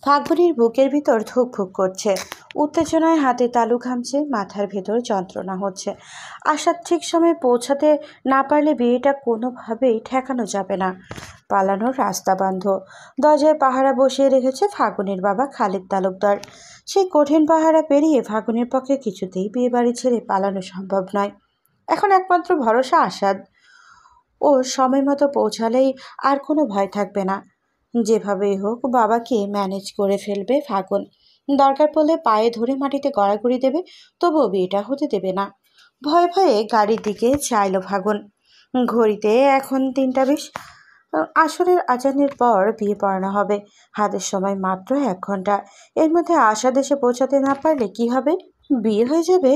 ফাগুনির বুকের ভিতর ধুকভুক করছে, উত্তেজনায় হাতে তালু ঘামছে, মাথার ভেতর যন্ত্রণা হচ্ছে। আশার ঠিক সময়ে পৌঁছাতে না পারলে বিয়েটা কোনোভাবেই ঠেকানো যাবে না। পালানোর রাস্তা বন্ধ। দরজায় পাহারা বসিয়ে রেখেছে ফাগুনের বাবা খালিদ তালুকদার। সেই কঠিন পাহারা পেরিয়ে ফাগুনের পক্ষে কিছুতেই বিয়ে বাড়ি ছেড়ে পালানো সম্ভব নয়। এখন একমাত্র ভরসা আসাদ। ও সময় মতো পৌঁছালেই আর কোনো ভয় থাকবে না। যেভাবেই হোক বাবাকে ম্যানেজ করে ফেলবে ফাগুন। দরকার পড়লে পায়ে ধরে মাটিতে গড়াগড়ি দেবে, তবুও বিয়েটা হতে দেবে না। ভয়ে ভয়ে গাড়ির দিকে চাইল ফাগুন। ঘড়িতে এখন 3টা 20। আসরের আজানের পর বিয়ে পড়ানো হবে। হাতের সময় মাত্র 1 ঘন্টা। এর মধ্যে আশাদ এসে পৌঁছাতে না পারলে কি হবে? বিয়ে হয়ে যাবে,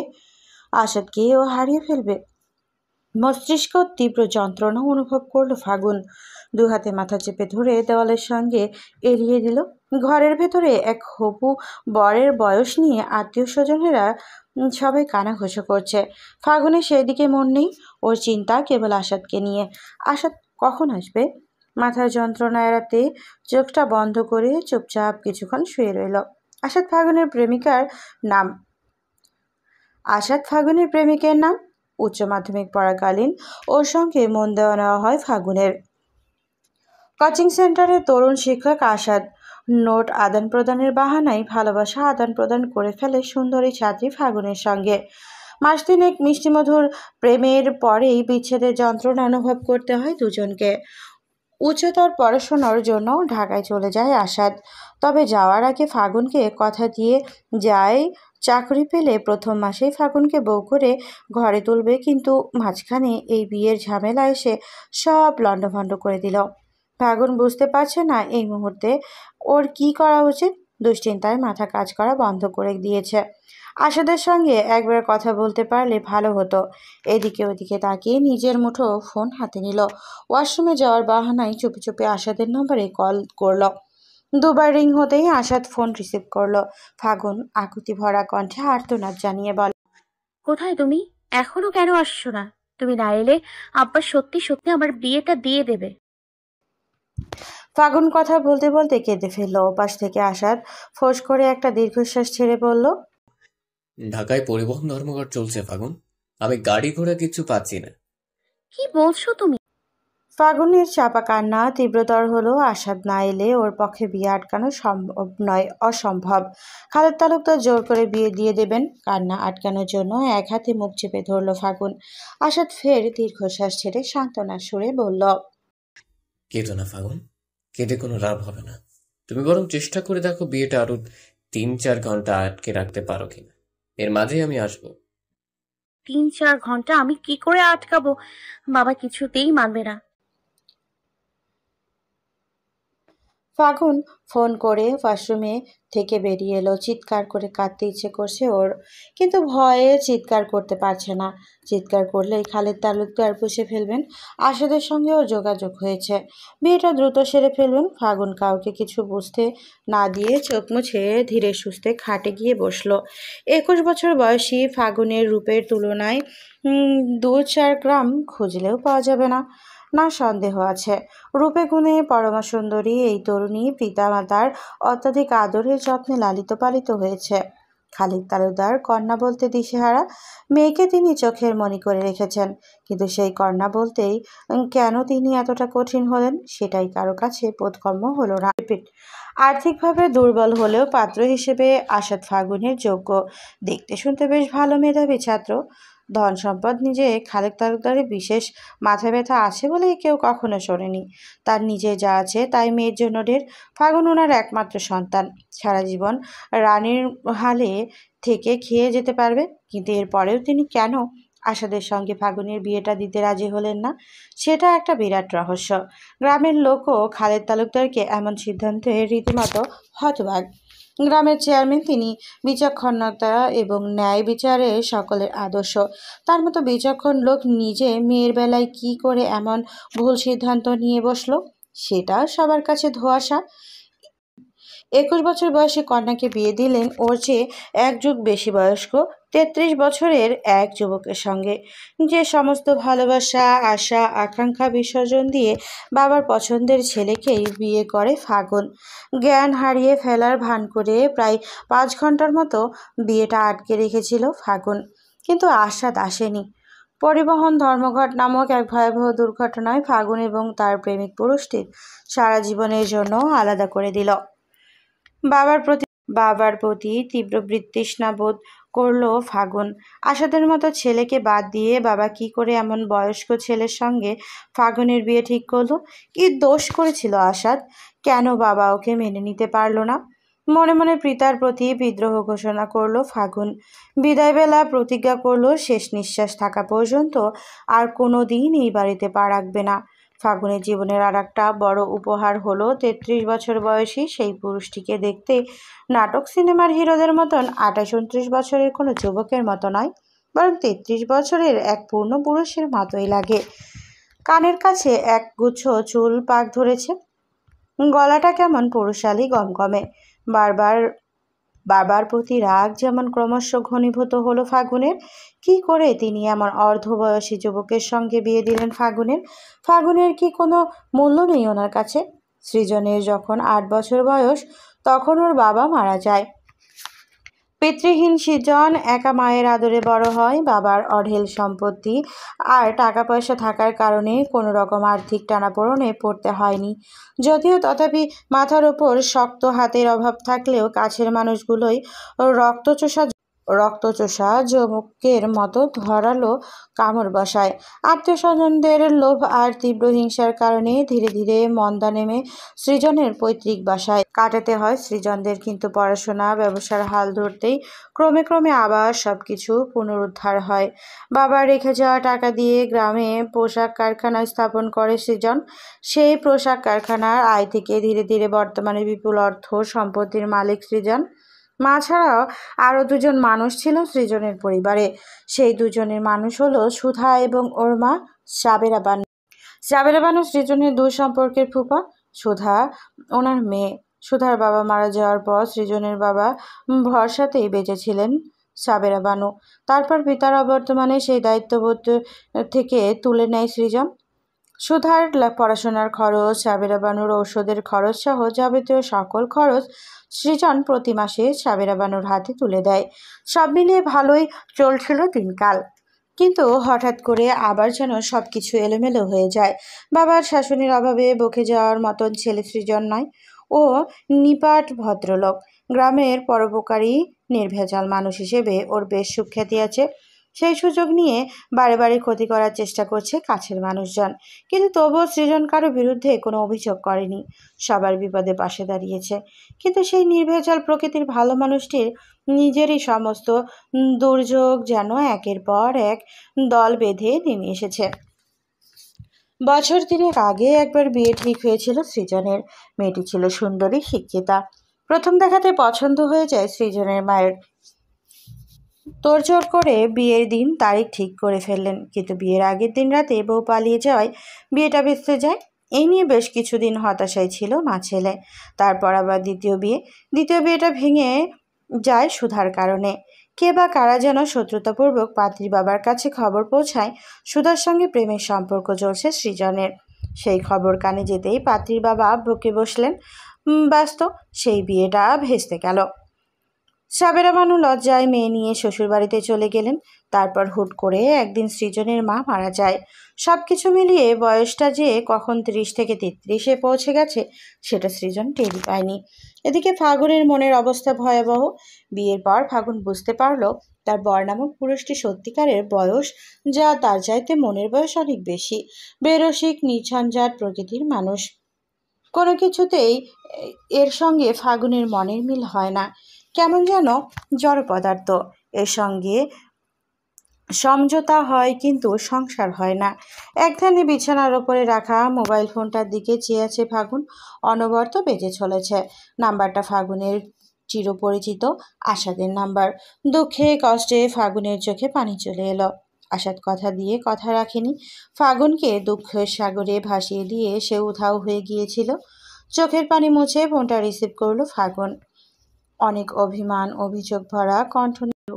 আশাদকে ও হারিয়ে ফেলবে। মস্তিষ্ক তীব্র যন্ত্রণা অনুভব করল ফাগুন। দুহাতে মাথা চেপে ধরে দেওয়ালের সঙ্গে এড়িয়ে দিল। ঘরের ভেতরে এক হবু বরের বয়স নিয়ে আত্মীয় স্বজনেরা সবাই কানাঘুষো করছে। ফাগুনের সেই দিকে মন নেই। ওর চিন্তা কেবল আসাদকে নিয়ে। আসাদ কখন আসবে? মাথার যন্ত্রণা এড়াতে চোখটা বন্ধ করে চুপচাপ কিছুক্ষণ শুয়ে রইল। আসাদ ফাগুনের প্রেমিকার নাম আসাদ ফাগুনের প্রেমিকের নাম। উচ্চ মাধ্যমিক পড়াকালীন ওর সঙ্গে মন দেওয়া নেওয়া হয় ফাগুনের। কোচিং সেন্টারের তরুণ শিক্ষক আসাদ। নোট আদান প্রদানের বাহানায় ভালোবাসা আদান প্রদান করে ফেলে সুন্দরী ছাত্রী ফাগুনের সঙ্গে। মাস তিনেক মিষ্টিমধুর প্রেমের পরেই বিচ্ছেদের যন্ত্রণা অনুভব করতে হয় দুজনকে। উচ্চতর পড়াশোনার জন্য ঢাকায় চলে যায় আসাদ। তবে যাওয়ার আগে ফাগুনকে কথা দিয়ে যায় চাকরি পেলে প্রথম মাসেই ফাগুনকে বউ করে ঘরে তুলবে, কিন্তু মাঝখানে এই বিয়ের ঝামেলা এসে সব লণ্ডভণ্ড করে দিল। ফাগুন বুঝতে পারছে না এই মুহূর্তে ওর কি করা উচিত। দুশ্চিন্তায় মাথা কাজ করা বন্ধ করে দিয়েছে। আশাদের সঙ্গে একবার কথা বলতে পারলে ভালো হতো। এদিকে ওদিকে তাকিয়ে নিজের মুঠো ফোন হাতে নিল। ওয়াশরুমে যাওয়ার বাহানায় চুপি চুপি আশাদের নম্বরে কল করল। 2বার রিং হতেই আশাদ ফোন রিসিভ করলো। ফাগুন আকুতি ভরা কণ্ঠে আর্তনাদ জানিয়ে বলে, কোথায় তুমি? এখনো কেন আসছো না? তুমি না এলে আব্বা সত্যি সত্যি আমার বিয়েটা দিয়ে দেবে। ফাগুন কথা বলতে বলতে কেঁদে ফেললো। ওপাশ থেকে আসাদ ফোঁস করে একটা দীর্ঘশ্বাস ছেড়ে বলল, ঢাকায় পরিবহন ধর্মঘট চলছে ফাগুন। আমি গাড়ি ঘোড়া কিছু পাচ্ছি না। কি বলছো তুমি? ফাগুনের চাপা কান্না তীব্রতর হলো। আসাদ না এলে ওর পক্ষে বিয়ে আটকানো সম্ভব নয়, অসম্ভব। খালেদ তালুকদার জোর করে বিয়ে দিয়ে দেবেন। কান্না আটকানোর জন্য এক হাতে মুখ চেপে ধরল ফাগুন। আসাদ ফের দীর্ঘশ্বাস ছেড়ে সান্ত্বনার সুরে বলল, কেঁদো না ফাগুন, কেঁদে কোনো লাভ হবে না। তুমি বরং চেষ্টা করে দেখো বিয়েটা আরো 3-4 ঘন্টা আটকে রাখতে পারো কিনা। এর মাঝেই আমি আসবো। 3-4 ঘন্টা আমি কি করে আটকাবো? বাবা কিছুতেই মানবে না। ফাগুন ফোন করে ওয়াশরুমে থেকে বেরিয়ে এলো। চিৎকার করে কাঁদতে ইচ্ছে করছে ওর, কিন্তু ভয়ে চিৎকার করতে পারছে না। চিৎকার করলেই খালেদ তালুকদার পুষে ফেলবেন। আশাদের সঙ্গে ওর যোগাযোগ হয়েছে, বিয়েটা দ্রুত সেরে ফেলবেন। ফাগুন কাউকে কিছু বুঝতে না দিয়ে চোখ মুছে ধীরে সুস্থে খাটে গিয়ে বসলো। 21 বছর বয়সী ফাগুনের রূপের তুলনায় 2-4 গ্রাম খুঁজলেও পাওয়া যাবে না। না সন্দেহ আছে, রূপে গুণে পরমা সুন্দরী এই তরুণী পিতামাতার অত্যাধিক আদরে যত্নে লালিত পালিত হয়েছে। খালিদ তালুকদার কন্যা বলতে দিশেহারা। মেয়েকে তিনি চোখের মণি করে রেখেছেন, কিন্তু সেই কন্যা বলতেই কেন তিনি এতটা কঠিন হলেন সেটাই কারো কাছে বোধগম্য হলো না। আর্থিকভাবে দুর্বল হলেও পাত্র হিসেবে আসাদ ফাগুনের যোগ্য। দেখতে শুনতে বেশ ভালো, মেধাবী ছাত্র। ধন সম্পদ নিজে খালেদ তালুকদারের বিশেষ মাথা ব্যথা আছে বলে কেউ কখনো শোনেনি। তার নিজে যা আছে তাই মেয়ের জন্য ঢের। ফাগুন ওনার একমাত্র সন্তান। সারা জীবন রানীর হালে থেকে খেয়ে যেতে পারবে, কিন্তু এরপরেও তিনি কেন আশাদের সঙ্গে ফাগুনের বিয়েটা দিতে রাজি হলেন না, সেটা একটা বিরাট রহস্য। গ্রামের লোকও খালেদ তালুকদারকে এমন সিদ্ধান্তে রীতিমতো হতবাক। গ্রামের চেয়ারম্যান তিনি, বিচক্ষণতা এবং ন্যায় বিচারে সকলের আদর্শ। তার মতো বিচক্ষণ লোক নিজে মেয়ের বেলায় কি করে এমন ভুল সিদ্ধান্ত নিয়ে বসলো, সেটা সবার কাছে ধোঁয়াশা। 21 বছর বয়সী কন্যাকে বিয়ে দিলেন ওর চেয়ে এক যুগ বেশি বয়স্ক 33 বছরের এক যুবকের সঙ্গে, যে সমস্ত ভালোবাসা, আশা, আকাঙ্ক্ষা বিসর্জন দিয়ে বাবার পছন্দের ছেলেকেই বিয়ে করে ফাগুন। জ্ঞান হারিয়ে ফেলার ভান করে প্রায় 5 ঘন্টার মতো বিয়েটা আটকে রেখেছিল ফাগুন, কিন্তু আশাদ আসেনি। পরিবহন ধর্মঘট নামক এক ভয়াবহ দুর্ঘটনায় ফাগুন এবং তার প্রেমিক পুরুষটির সারা জীবনের জন্য আলাদা করে দিল। বাবার প্রতি তীব্র বিতৃষ্ণা বোধ করলো ফাগুন। আশাদের মতো ছেলেকে বাদ দিয়ে বাবা কি করে এমন বয়স্ক ছেলের সঙ্গে ফাগুনের বিয়ে ঠিক করলো? কি দোষ করেছিল আশাদ? কেন বাবা ওকে মেনে নিতে পারলো না? মনে মনে পিতার প্রতি বিদ্রোহ ঘোষণা করলো ফাগুন। বিদায়বেলা প্রতিজ্ঞা করলো শেষ নিঃশ্বাস থাকা পর্যন্ত আর কোনো দিন এই বাড়িতে পা রাখবে না। ফাগুনের জীবনের আর একটা বড় উপহার হলো 33 বছর বয়সী সেই পুরুষটিকে দেখতে নাটক সিনেমার হিরোদের মতন 28-29 বছরের কোনো যুবকের মতো নয়, বরং 33 বছরের এক পূর্ণ পুরুষের মতোই লাগে। কানের কাছে এক গুচ্ছ চুল পাক ধরেছে, গলাটা কেমন পুরুষালী গমগমে। বারবার বাবার প্রতি রাগ যেমন ক্রমশ ঘনীভূত হলো ফাগুনের। কি করে তিনি এমন অর্ধবয়সী যুবকের সঙ্গে বিয়ে দিলেন ফাগুনের? ফাগুনের কি কোনো মূল্য নেই ওনার কাছে? সৃজনের যখন 8 বছর বয়স তখন ওর বাবা মারা যায়। পিতৃহীন সৃজন একা মায়ের আদরে বড় হয়। বাবার অঢেল সম্পত্তি আর টাকা পয়সা থাকার কারণে কোনো রকম আর্থিক টানাপোড়েনে পড়তে হয়নি। যদিও তথাপি মাথার ওপর শক্ত হাতের অভাব থাকলেও কাছের মানুষগুলোই রক্তচোষা যমকের মতো ধরালো কামড় বসায়। আত্মীয় স্বজনদের লোভ আর তীব্র হিংসার কারণে ধীরে ধীরে মন্দা নেমে সৃজনের পৈতৃক বাসায় কাটাতে হয় সৃজনদের। কিন্তু পড়াশোনা, ব্যবসার হাল ধরতেই ক্রমে ক্রমে আবার সবকিছু পুনরুদ্ধার হয়। বাবার রেখে যাওয়া টাকা দিয়ে গ্রামে পোশাক কারখানা স্থাপন করে সৃজন। সেই পোশাক কারখানার আয় থেকে ধীরে ধীরে বর্তমানে বিপুল অর্থ সম্পত্তির মালিক সৃজন। মা ছাড়াও আরও 2জন মানুষ ছিল সৃজনের পরিবারে। সেই 2জনের মানুষ হলো সুধা এবং ওর মা সাবেরা বানু। সাবেরা বানু সৃজনের দূর সম্পর্কের ফুফা, সুধা ওনার মেয়ে। সুধার বাবা মারা যাওয়ার পর সৃজনের বাবা ভরসাতেই বেঁচেছিলেন সাবেরা বানু। তারপর পিতার অবর্তমানে সেই দায়িত্ববোধ থেকে তুলে নেয় সৃজন। সুধার পড়াশোনার খরচ, সাবেরা বানুর ঔষধের খরচ সহ যাবতীয় সকল খরচ সৃজন প্রতি মাসে সাবেরা বানুর হাতে তুলে দেয়। সব মিলিয়ে ভালোই চলছিল দিনকাল, কিন্তু হঠাৎ করে আবার যেন সব কিছু এলোমেলো হয়ে যায়। বাবার শাসনের অভাবে বকে যাওয়ার মতন ছেলে সৃজন নয়। ও নিপাট ভদ্রলোক, গ্রামের পরোপকারী নির্ভেজাল মানুষ হিসেবে ওর বেশ সুখ্যাতি আছে। সেই সুযোগ নিয়ে বারে বারে ক্ষতি করার চেষ্টা করছে কাছের মানুষজন, কিন্তু তবুও সৃজন কারো বিরুদ্ধে কোনো অভিযোগ করেনি, সবার বিপদে পাশে দাঁড়িয়েছে। কিন্তু সেই নির্ভেজাল প্রকৃতির ভালো মানুষটির নিজেরই সমস্ত দুর্যোগ যেন একের পর এক দল বেঁধে নেমে এসেছে। বছর 3 আগে একবার বিয়ে ঠিক হয়েছিল সৃজনের। মেয়েটি ছিল সুন্দরী, শিক্ষিতা। প্রথম দেখাতে পছন্দ হয়ে যায় সৃজনের মায়ের। তোড়জোড় করে বিয়ের দিন তারিখ ঠিক করে ফেললেন, কিন্তু বিয়ের আগের দিন রাতে বউ পালিয়ে যাওয়ায় বিয়েটা ভেস্তে যায়। এই নিয়ে বেশ কিছুদিন হতাশায় ছিল মা ছেলে। তারপর আবার দ্বিতীয় বিয়েটা ভেঙে যায় সুধার কারণে। কে বা কারা যেন শত্রুতাপূর্বক পাত্রী বাবার কাছে খবর পৌঁছায় সুধার সঙ্গে প্রেমের সম্পর্ক চলছে সৃজনের। সেই খবর কানে যেতেই পাত্রীর বাবা বকে বসলেন। ব্যস্ত সেই বিয়েটা ভেস্তে গেল। সাবেরা বানু লজ্জায় মেয়ে নিয়ে শ্বশুরবাড়িতে চলে গেলেন। তারপর হুট করে একদিন সৃজনের মা মারা যায়। সব কিছু মিলিয়ে বয়সটা যে কখন 30 থেকে 33-এ পৌঁছে গেছে সেটা সৃজন টেরই পায়নি। এদিকে ফাগুনের মনের অবস্থা ভয়াবহ। বিয়ের পর ফাগুন বুঝতে পারল তার বর নামক পুরুষটি সত্যিকারের বয়স, যা তার চাইতে মনের বয়স অনেক বেশি। বেরসিক, নির্ঝঞ্ঝাট প্রকৃতির মানুষ। কোনো কিছুতেই এর সঙ্গে ফাগুনের মনের মিল হয় না, কেমন যেন জড় পদার্থ। এর সঙ্গে সমঝোতা হয় কিন্তু সংসার হয় না। একধানে বিছানার ওপরে রাখা মোবাইল ফোনটার দিকে চেয়ে আছে ফাগুন। অনবরত বেজে চলেছে। নাম্বারটা ফাগুনের চিরপরিচিত আশাদের নাম্বার। দুঃখে কষ্টে ফাগুনের চোখে পানি চলে এলো। আশাদ কথা দিয়ে কথা রাখেনি। ফাগুনকে দুঃখের সাগরে ভাসিয়ে দিয়ে সে উধাও হয়ে গিয়েছিল। চোখের পানি মুছে ফোনটা রিসিভ করলো ফাগুন। অনেক অভিমান অভিযোগ ভরা কণ্ঠ নিয়ে।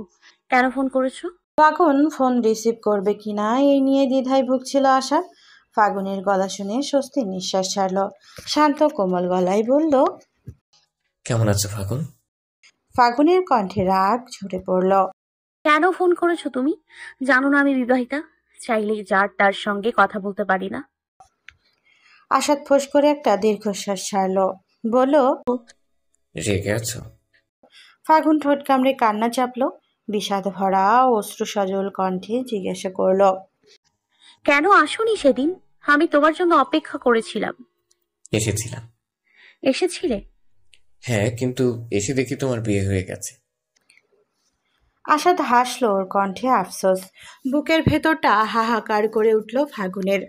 কেন ফোন করেছো? ফাগুন ফোন রিসিভ করবে কিনা এই নিয়ে দ্বিধায় ভুগছিল আশা। ফাগুনের গলা শুনে স্বস্তির নিঃশ্বাস ছাড়ল। শান্ত কোমল গলায় বলল। কেমন আছো ফাগুন? ফাগুনের কণ্ঠে রাগ ঝরে পড়ল। কেন ফোন করেছো তুমি? জানো না আমি বিবাহিতা, চাইলেই যার তার সঙ্গে কথা বলতে পারি না। আশাদ ফোঁস করে একটা দীর্ঘশ্বাস ছাড়ল। বলল। রেগে আছো? ফাগুন ঠোঁট কামড়ে কান্না চাপল। বিষাদ ভরা অশ্রু সজল কণ্ঠে জিজ্ঞাসা করল। কেন আসোনি সেদিন? আমি তোমার জন্য অপেক্ষা করেছিলাম। এসেছিলাম। এসেছিলে? হ্যাঁ, কিন্তু এসে দেখি তোমার বিয়ে হয়ে গেছে। আশাদ হাসল, ওর কণ্ঠে আফসোস। বুকের ভেতরটা হাহাকার করে উঠল ফাগুনের।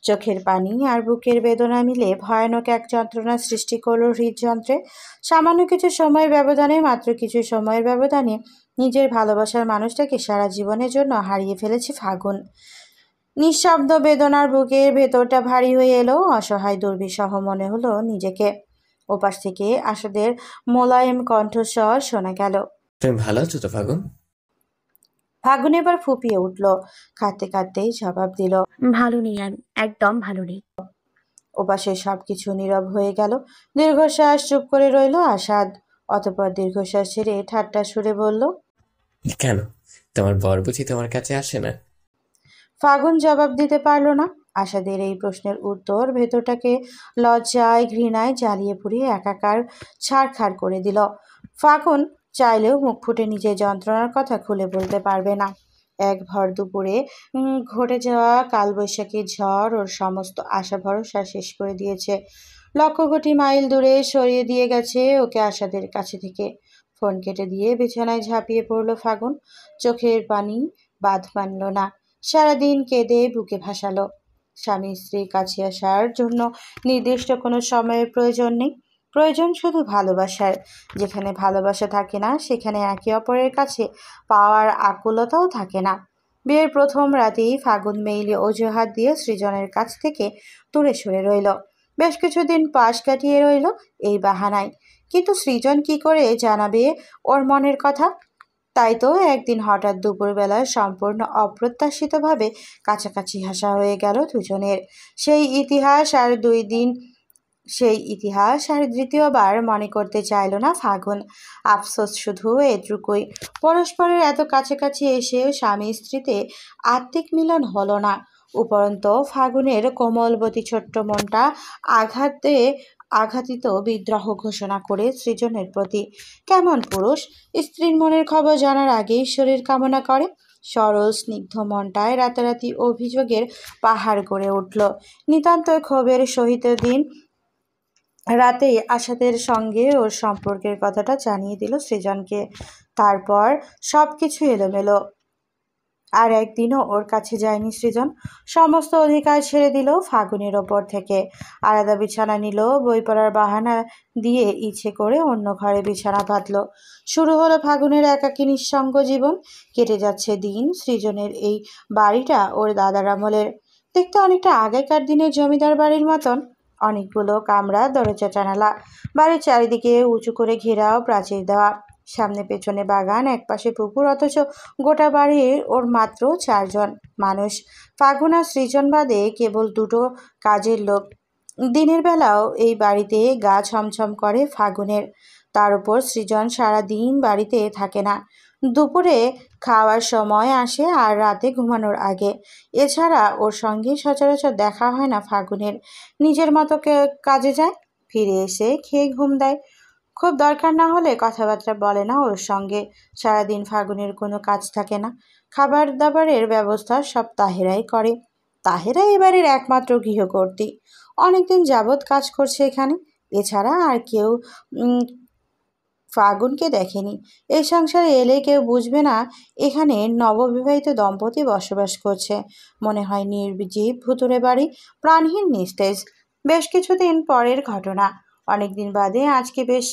চোখের পানি আর বুকের বেদনা মিলে ভয়ানক এক যন্ত্রণা সৃষ্টি করলো হৃদযন্ত্রে। সামান্য কিছু সময়ের ব্যবধানে, মাত্র কিছু সময়ের ব্যবধানে নিজের ভালোবাসার মানুষটাকে সারা জীবনের জন্য হারিয়ে ফেলেছে ফাগুন। নিঃশব্দ বেদনার বুকের ভেতরটা ভারী হয়ে এলো, অসহায় দুর্বিষহ মনে হলো নিজেকে। ওপাশ থেকে আশাদের মোলায়েম কণ্ঠস্বর শোনা গেল। তুমি ভালো আছো তো ফাগুন? ফাগুন এবার ফুপিয়ে উঠল, কাঁদতে কাঁদতেই জবাব দিল। ভালো নেই আমি, একদম ভালো নেই। ওপাশে সবকিছু নীরব হয়ে গেল। দীর্ঘশ্বাস চুপ করে রইল আসাদ। অতঃপর দীর্ঘশ্বাস ছেড়ে ঠাট্টা সুরে বলল। কেন, তোমার বর বুঝি তোমার কাছে আসে না? ফাগুন জবাব দিতে পারল না। আশাদের এই প্রশ্নের উত্তর ভেতরটাকে লজ্জায় ঘৃণায় জ্বালিয়ে পুড়িয়ে একাকার ছাড়খাড় করে দিল। ফাগুন চাইলেও মুখ ফুটে নিজের যন্ত্রণার কথা খুলে বলতে পারবে না। এক ভর দুপুরে ঘটে যাওয়া কালবৈশাখী ঝড় ওর সমস্ত আশা ভরসা শেষ করে দিয়েছে। লক্ষ কোটি মাইল দূরে সরিয়ে দিয়ে গেছে ওকে আশাদের কাছে থেকে। ফোন কেটে দিয়ে বিছানায় ঝাঁপিয়ে পড়ল ফাগুন। চোখের পানি বাঁধ মানল না। সারাদিন কেঁদে বুকে ভাসালো। স্বামী স্ত্রীর কাছে আসার জন্য নির্দিষ্ট কোনো সময়ের প্রয়োজন নেই, প্রয়োজন শুধু ভালোবাসার। যেখানে ভালোবাসা থাকে না সেখানে একে অপরের কাছে পাওয়ার আকুলতাও থাকে না। বিয়ের প্রথম রাতেই ফাগুন মেইলি অজুহাত দিয়ে সৃজনের কাছ থেকে দূরে সরে রইল। বেশ কিছুদিন পাশ কাটিয়ে রইল এই বাহানায়। কিন্তু সৃজন কি করে জানাবে ওর মনের কথা? তাই তো একদিন হঠাৎ দুপুরবেলা সম্পূর্ণ অপ্রত্যাশিতভাবে কাছাকাছি হাসা হয়ে গেল দুজনের। সেই ইতিহাস আর দ্বিতীয়বার মনে করতে চাইল না ফাগুন। আফসোস শুধু এটুকুই, পরস্পরের এত কাছাকাছি এসেও স্বামী স্ত্রীতে আত্মিক মিলন হলো না। উপরন্ত ফাগুনের কোমলবতী ছোট্ট মনটা আঘাতিত বিদ্রোহ ঘোষণা করে সৃজনের প্রতি। কেমন পুরুষ স্ত্রীর মনের খবর জানার আগেই শরীর কামনা করে? সরল স্নিগ্ধ মনটায় রাতারাতি অভিযোগের পাহাড় গড়ে উঠল। নিতান্ত ক্ষোভের সহিত দিন রাতেই আশাদের সঙ্গে ওর সম্পর্কের কথাটা জানিয়ে দিল সৃজনকে। তারপর সব কিছু এলোমেলো। আর একদিনও ওর কাছে যায়নি সৃজন। সমস্ত অধিকার ছেড়ে দিল ফাগুনের ওপর থেকে। আলাদা বিছানা নিল, বই পড়ার বাহানা দিয়ে ইচ্ছে করে অন্য ঘরে বিছানা পাতল। শুরু হলো ফাগুনের একাকী নিঃসঙ্গ জীবন। কেটে যাচ্ছে দিন। সৃজনের এই বাড়িটা ওর দাদার আমলের। দেখতে অনেকটা আগেকার দিনের জমিদার বাড়ির মতন। অনেকগুলো কামরা, দরজা জানালা, বাড়ির চারিদিকে উঁচু করে ঘেরাও প্রাচীর দেওয়া, সামনে পেছনে বাগান, একপাশে পুকুর। অথচ গোটা বাড়ির ওর মাত্র 4 জন মানুষ, ফাগুন আর সৃজন বাদে কেবল 2টো কাজের লোক। দিনের বেলাও এই বাড়িতে গা ছমছম করে ফাগুনের। তার উপর সৃজন সারা দিন বাড়িতে থাকে না। দুপুরে খাওয়ার সময় আসে আর রাতে ঘুমানোর আগে। এছাড়া ওর সঙ্গে সচরাচর দেখা হয় না ফাগুনের। নিজের মতো কাজে যায়, ফিরে এসে খেয়ে ঘুম দেয়। খুব দরকার না হলে কথাবার্তা বলে না ওর সঙ্গে। সারাদিন ফাগুনের কোনো কাজ থাকে না। খাবার দাবারের ব্যবস্থা সব তাহেরাই করে। তাহেরা এবারের একমাত্র গৃহকর্ত্রী। অনেকদিন যাবৎ কাজ করছে এখানে। এছাড়া আর কেউ ফাগুনকে দেখেনি। এই সংসারে এলে কেউ বুঝবে না এখানে নববিবাহিত দম্পতি বসবাস করছে। মনে হয় নির্জীব ভুতুড়ে বাড়ি, প্রাণহীন নিস্তেজ। বেশ কিছুদিন পরের ঘটনা। অনেকদিন বাদে আজকে বেশ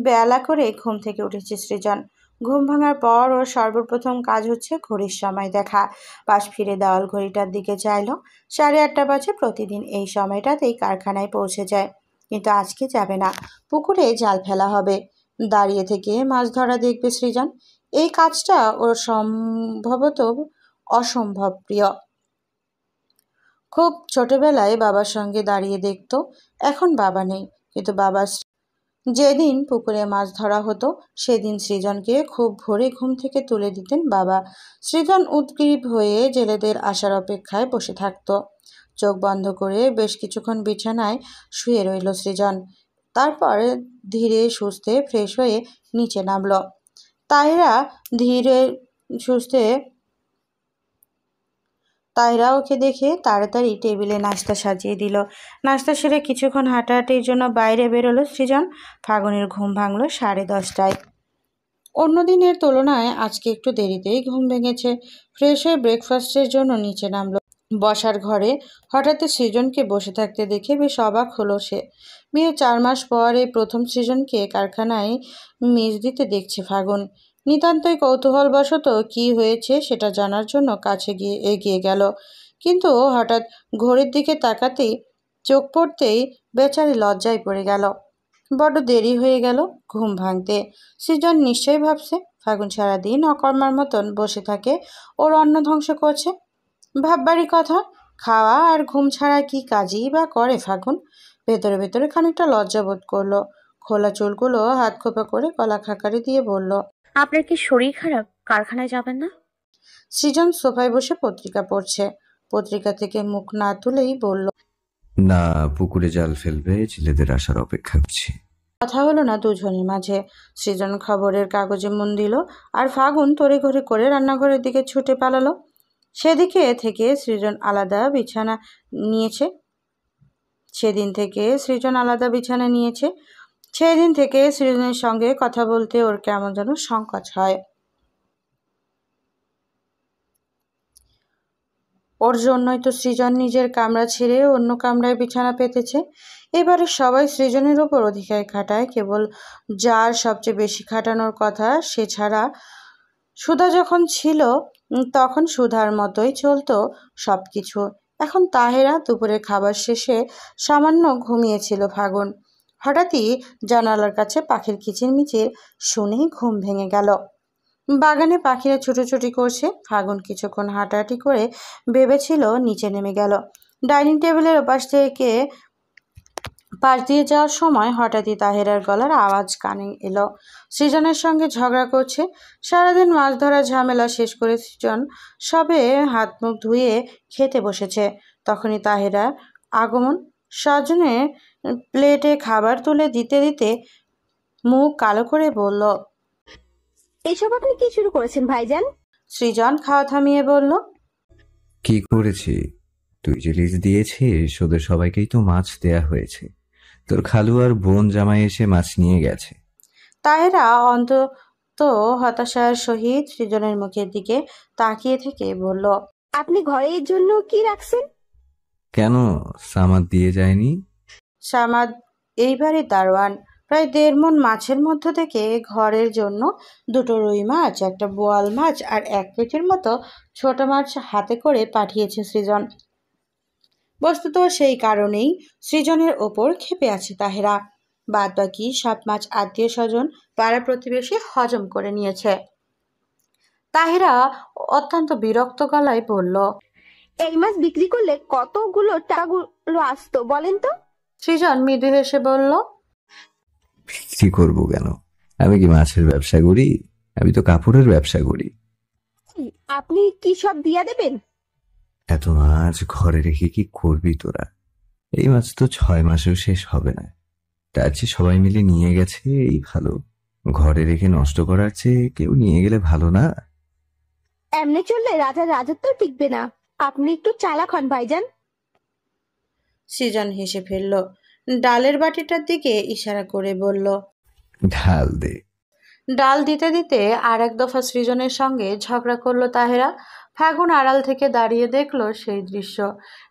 বেলা করে ঘুম থেকে উঠেছে সৃজন। ঘুম ভাঙার পর ওর সর্বপ্রথম কাজ হচ্ছে ঘড়ির সময় দেখা। পাশ ফিরে দেওয়াল ঘড়িটার দিকে চাইল। 8:30 বাজে। প্রতিদিন এই সময়টাতেই কারখানায় পৌঁছে যায়। কিন্তু আজকে যাবে না। পুকুরে জাল ফেলা হবে, দাঁড়িয়ে থেকে মাছ ধরা দেখবে সৃজন। এই কাজটা ওর সম্ভবত অসম্ভব প্রিয়। খুব ছোটবেলায় বাবার সঙ্গে দাঁড়িয়ে দেখতো। এখন বাবা নেই, কিন্তু বাবার যেদিন পুকুরে মাছ ধরা হতো সেদিন সৃজনকে খুব ভোরে ঘুম থেকে তুলে দিতেন বাবা। সৃজন উদগ্রীব হয়ে জেলেদের আসার অপেক্ষায় বসে থাকত। চোখ বন্ধ করে বেশ কিছুক্ষণ বিছানায় শুয়ে রইল সৃজন। তারপর ধীরে সুস্থে ফ্রেশ হয়ে নিচে নামল। তাইরা ধীরে সুস্থে তাইরা ওকে দেখে তাড়াতাড়ি টেবিলে নাস্তা সাজিয়ে দিল। নাস্তা সেরে কিছুক্ষণ হাঁটাহাঁটির জন্য বাইরে বেরোলো সৃজন। ফাগুনের ঘুম ভাঙল 10:30টায়। অন্য দিনের তুলনায় আজকে একটু দেরিতেই ঘুম ভেঙেছে। ফ্রেশ হয়ে ব্রেকফাস্টের জন্য নিচে নামলো। বসার ঘরে হঠাৎ সৃজনকে বসে থাকতে দেখে বেশ অবাক হলো সে। বিয়ে 4 মাস পর এই প্রথম সৃজনকে কারখানায় মেজ দিতে দেখছে ফাগুন। নিতান্তই কৌতূহলবশত কী হয়েছে সেটা জানার জন্য কাছে গিয়ে এগিয়ে গেল। কিন্তু হঠাৎ ঘড়ির দিকে তাকাতেই চোখ পড়তেই বেচারি লজ্জায় পড়ে গেল। বড্ড দেরি হয়ে গেল ঘুম ভাঙতে। সৃজন নিশ্চয়ই ভাবছে ফাগুন সারাদিন অকর্মার মতন বসে থাকে, ওর অন্ন ধ্বংস করছে। ভাববারই কথা, খাওয়া আর ঘুম ছাড়া কি কাজই বা করে ফাগুন। ভেতরে ভেতরে খানিকটা লজ্জা বোধ করলো। খোলা চুলগুলো হাত খোপা করে গলা খাকারি দিয়ে বলল, আপনার কি শরীর খারাপ? কারখানায় যাবেন না? সৃজন সোফায় বসে পত্রিকা পড়ছে। পত্রিকা থেকে মুখ না তুলেই বলল, না, পুকুরে জাল ফেলবে, ছেলেদের আসার অপেক্ষা করছি। কথা হলো না দুজনের মাঝে। সৃজন খবরের কাগজে মন দিল, আর ফাগুন তড়িঘড়ি করে রান্নাঘরের দিকে ছুটে পালালো। সেদিকে থেকে সৃজন আলাদা বিছানা নিয়েছে। সেদিন থেকে সৃজন আলাদা বিছানা নিয়েছে। সেদিন থেকে সৃজনের সঙ্গে কথা বলতে ওর কেমন যেন সংকোচ হয়। ওর জন্যই তো সৃজন নিজের কামরা ছেড়ে অন্য কামরায় বিছানা পেতেছে। এবারে সবাই সৃজনের ওপর অধিকার খাটায়, কেবল যার সবচেয়ে বেশি খাটানোর কথা সে ছাড়া। সুধা যখন ছিল তখন সুধার মতোই চলতো সব কিছু। এখন তাহেরা দুপুরে খাবার শেষে সামান্য ঘুমিয়েছিল ফাগুন। হঠাৎই জানালার কাছে পাখির কিচিরমিচির শুনেই ঘুম ভেঙে গেল। বাগানে পাখিরা ছুটোছুটি করছে। ফাগুন কিছুক্ষণ হাঁটাহাঁটি করে ভেবেছিল নিচে নেমে গেল। ডাইনিং টেবিলের পাশ দিয়ে যাওয়ার সময় হঠাৎই তাহেরার গলার আওয়াজ কানে এলো। সৃজনের সঙ্গে ঝগড়া করছে। সারাদিন মাছ ধরার ঝামেলা শেষ করে সৃজন সবে হাত মুখ ধুয়ে খেতে বসেছে। তখনই তাহেরার আগমন। সজনে প্লেটে খাবার তুলে দিতে দিতে মুখ কালো করে বলল, এসব আপনি কি শুরু করেছেন ভাইজান? সৃজন খাওয়া থামিয়ে বলল, কি করেছি? তুই যে লিস্ট দিয়েছিস ওদের সবাইকেই তো মাছ দেয়া হয়েছে। তোর খালু আর বোন জামাই এসে মাছ নিয়ে গেছে। তাহেরা অন্তত হতাশার সহিত সৃজনের মুখের দিকে তাকিয়ে থেকে বলল, আপনি ঘরে এর জন্য কি রাখছেন? কেন, সামাদ দিয়ে যায়নি? সামাদ এইবারে দারোয়ান। প্রায় 1.5 মণ মাছের মধ্য থেকে ঘরের জন্য 2টো রুই মাছ, একটা বোয়াল মাছ আর 1 কেজির মতো ছোট মাছ হাতে করে পাঠিয়েছে সৃজন। বস্তুত সেই কারণেই সৃজনের ওপর ক্ষেপে আছে তাহেরা। বাদবাকি সব মাছ আত্মীয় স্বজন পাড়া প্রতিবেশী হজম করে নিয়েছে। তাহেরা অত্যন্ত বিরক্ত গলায় বলল, এই মাছ বিক্রি করলে কতগুলো টাকাগুলো আসতো বলেন তো? সৃজন মৃদু হেসে বলল, বিক্রি করবো কেন? আমি কি মাছের ব্যবসা করি? আমি তো কাপড়ের ব্যবসা করি। আপনি কি সব দিয়া দেবেন? এত মাছ ঘরে রেখে কি করবি তোরা? এই মাছ তো 6 মাসেও শেষ হবে না। তার চেয়ে সবাই মিলে নিয়ে গেছে এই ভালো। ঘরে রেখে নষ্ট করার চেয়ে কেউ নিয়ে গেলে ভালো না? এমনি চললে রাজার রাজত্ব টিকবে না। আপনি একটু চালাক হন ভাইজান। সৃজন হেসে ফেলল। ডালের বাটিটার দিকে ইশারা করে বলল, ঢাল দে। ডাল দিতে দিতে আর এক দফা সৃজনের সঙ্গে ঝগড়া করলো তাহেরা। ফাগুন আড়াল থেকে দাঁড়িয়ে দেখলো সেই দৃশ্য।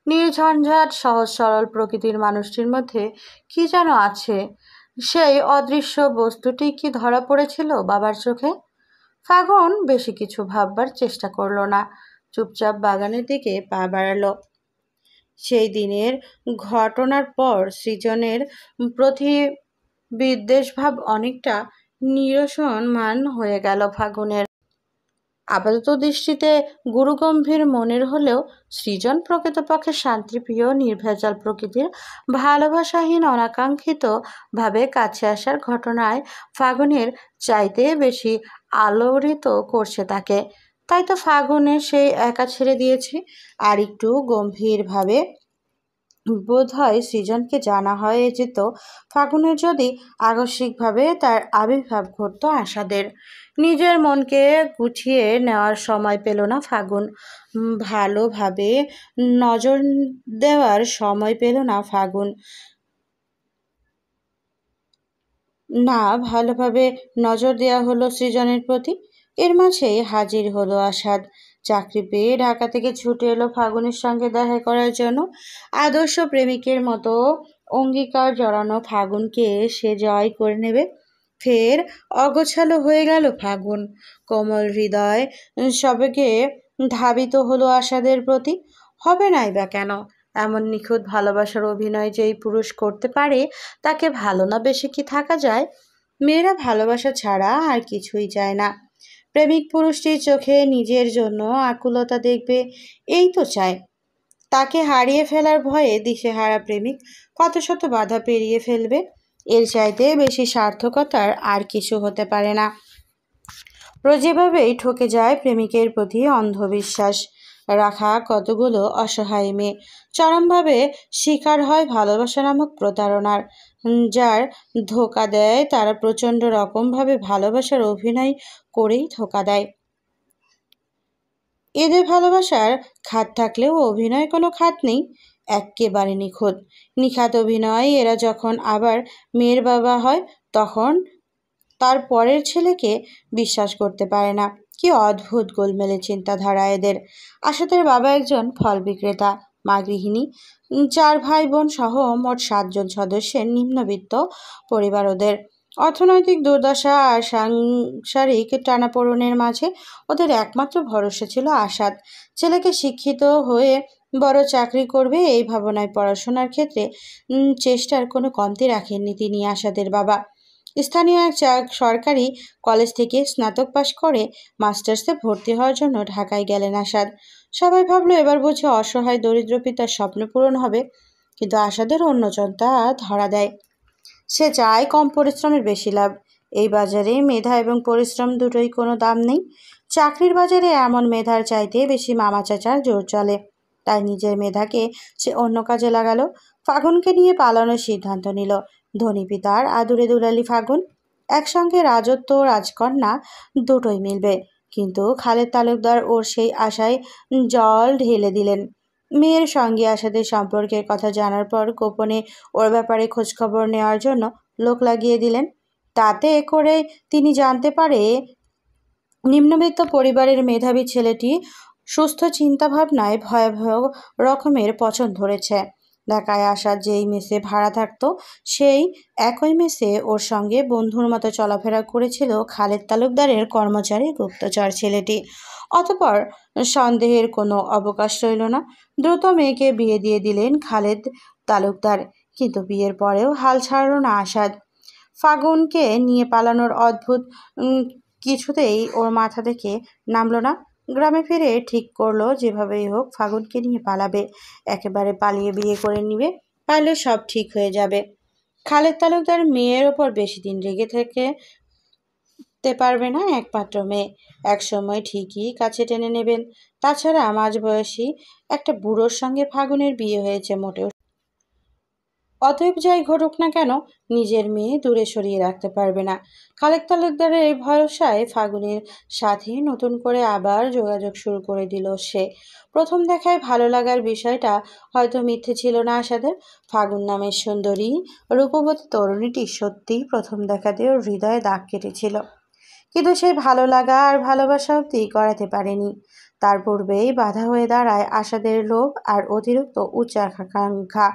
নির্ঝঞ্ঝাট সহজ সরল প্রকৃতির মানুষটির মধ্যে কি যেন আছে। সেই অদৃশ্য বস্তুটি কি ধরা পড়েছিল বাবার চোখে? ফাগুন বেশি কিছু ভাববার চেষ্টা করলো না, চুপচাপ বাগানের দিকে পা বাড়ালো। সেই দিনের ঘটনার পর সৃজনের প্রতি বিদ্বেষভাব অনেকটা নিরসনমান হয়ে গেল ফাগুনের। আপাতত দৃষ্টিতে গুরুগম্ভীর মনের হলেও সৃজন প্রকৃতপক্ষে শান্তিপ্রিয় নির্ভেজাল প্রকৃতির ভালোবাসাহীন অনাকাঙ্ক্ষিত ভাবে কাছে আসার ঘটনায় ফাগুনের চাইতে বেশি আলোড়িত করছে তাকে। তাই তো ফাগুনের সেই একা ছেড়ে দিয়েছে। আর একটু গম্ভীরভাবে বোধহয় সৃজনকে জানা হয়ে যেত ফাগুনের যদি আকস্মিকভাবে তার আবির্ভাব ঘটত আশাদের। নিজের মনকে গুছিয়ে নেওয়ার সময় পেল না ফাগুন। ভালোভাবে নজর দেওয়ার সময় পেল না ফাগুন। না ভালোভাবে নজর দেওয়া হলো সৃজনের প্রতি। এর মাঝেই হাজির হলো আসাদ। চাকরি পেয়ে ঢাকা থেকে ছুটে এলো ফাগুনের সঙ্গে দেখা করার জন্য। আদর্শ প্রেমিকের মতো অঙ্গীকার জড়ানো ফাগুনকে সে জয় করে নেবে। ফের অগোছালো হয়ে গেল ফাগুন। কোমল হৃদয় সবেগে ধাবিত হলো আশাদের প্রতি। হবে নাই বা কেন? এমন নিখুঁত ভালোবাসার অভিনয় যেই পুরুষ করতে পারে তাকে ভালো না বেশি কি থাকা যায়? মেয়েরা ভালোবাসা ছাড়া আর কিছুই চায় না। প্রেমিক পুরুষটির চোখে নিজের জন্য আকুলতা দেখবে, এই তো চায়। তাকে হারিয়ে ফেলার ভয়ে দিশেহারা প্রেমিক কত শত বাধা পেরিয়ে ফেলবে। এর চাইতে বেশি সার্থকতার আর কিছু হতে পারে না। যেভাবেই ঠকে যায় প্রেমিকের প্রতি অন্ধবিশ্বাস রাখা কতগুলো অসহায় মেয়ে চরমভাবে শিকার হয় ভালোবাসা নামক প্রতারণার। যার ধোঁকা দেয় তারা প্রচণ্ড রকমভাবে ভালোবাসার অভিনয় করেই ধোঁকা দেয়। এদের ভালোবাসার খাত থাকলেও অভিনয় কোনো খাত নেই, এক্কেবারে নিখুঁত। নিখাত অভিনয় এরা যখন আবার মেয়ের বাবা হয় তখন তার পরের ছেলেকে বিশ্বাস করতে পারে না। কি অদ্ভুত গোলমেলে চিন্তাধারা এদের। আশাদের বাবা একজন ফল বিক্রেতা, মা গৃহিণী। 4 ভাই বোন সহ মোট 7 জন সদস্যের নিম্নবিত্ত পরিবার ওদের। অর্থনৈতিক দুর্দশা আর সাংসারিক টানাপোড়েনের মাঝে ওদের একমাত্র ভরসা ছিল আশাদ। ছেলেকে শিক্ষিত হয়ে বড় চাকরি করবে এই ভাবনায় পড়াশোনার ক্ষেত্রে চেষ্টার কোনো কমতি রাখেননি তিনি আশাদের বাবা। স্থানীয় এক সরকারি কলেজ থেকে স্নাতক পাশ করে মাস্টার্সে ভর্তি হওয়ার জন্য ঢাকায় গেলেন আসাদ। সবাই ভাবলো এবার বুঝে অসহায় দরিদ্র পিতার স্বপ্ন পূরণ হবে, কিন্তু আশাদের অন্য চিন্তা ধরা দেয়। সে চায় কম পরিশ্রমের বেশি লাভ। এই বাজারে মেধা এবং পরিশ্রম দুটোই কোনো দাম নেই। চাকরির বাজারে এমন মেধার চাইতে বেশি মামা চাচার জোর চলে। তাই নিজের মেধাকে সে অন্য কাজে লাগালো। ফাগুনকে নিয়ে পালানোর সিদ্ধান্ত নিল। ধনী পিতার আদুরে দুলালি ফাগুন, একসঙ্গে রাজত্ব রাজকন্যা দুটোই মিলবে। কিন্তু খালেদ তালুকদার ওর সেই আশায় জল ঢেলে দিলেন। মেয়ের সঙ্গে আশাদের সম্পর্কের কথা জানার পর গোপনে ওর ব্যাপারে খোঁজখবর নেওয়ার জন্য লোক লাগিয়ে দিলেন। তাতে করে তিনি জানতে পারে নিম্নবিত্ত পরিবারের মেধাবী ছেলেটি সুস্থ চিন্তাভাবনায় ভয়াবহ রকমের পছন্দ ধরেছে। ঢাকায় আসার যেই মেসে ভাড়া থাকতো সেই একই মেসে ওর সঙ্গে বন্ধুর মতো চলাফেরা করেছিল খালেদ তালুকদারের কর্মচারী গুপ্তচর ছেলেটি। অতঃপর সন্দেহের কোনো অবকাশ রইল না। দ্রুত মেয়েকে বিয়ে দিয়ে দিলেন খালেদ তালুকদার। কিন্তু বিয়ের পরেও হাল ছাড়ল না আসাদ। ফাগুনকে নিয়ে পালানোর অদ্ভুত কিছুতেই ওর মাথা থেকে নামলো না। গ্রামে ফিরে ঠিক করলো যেভাবেই হোক ফাগুনকে নিয়ে পালাবে, একেবারে পালিয়ে বিয়ে করে নিবে, পারলে সব ঠিক হয়ে যাবে। খালেদ তালুকদার মেয়ের ওপর বেশি দিন রেগে থাকতে পারবে না। একমাত্র মেয়ে, একসময় ঠিকই কাছে টেনে নেবেন। তাছাড়া মাঝবয়সী একটা বুড়োর সঙ্গে ফাগুনের বিয়ে হয়েছে মোটেও। অতএব যাই ঘটুক না কেন নিজের মেয়ে দূরে সরিয়ে রাখতে পারবে না। খালেদ তালুকদারের এই ভরসায় ফাগুনের সাথে নতুন করে আবার যোগাযোগ শুরু করে দিল সে। প্রথম দেখায় ভালো লাগার বিষয়টা হয়তো মিথ্যে ছিল না আশাদের। ফাগুন নামের সুন্দরী রূপবতী তরুণীটি সত্যিই প্রথম দেখাতেও হৃদয়ে দাগ কেটেছিল। কিন্তু সেই ভালো লাগা আর ভালোবাসা অবধি করাতে পারেনি। তার পূর্বেই বাধা হয়ে দাঁড়ায় আশাদের লোভ আর অতিরিক্ত উচ্চাকাঙ্ক্ষা।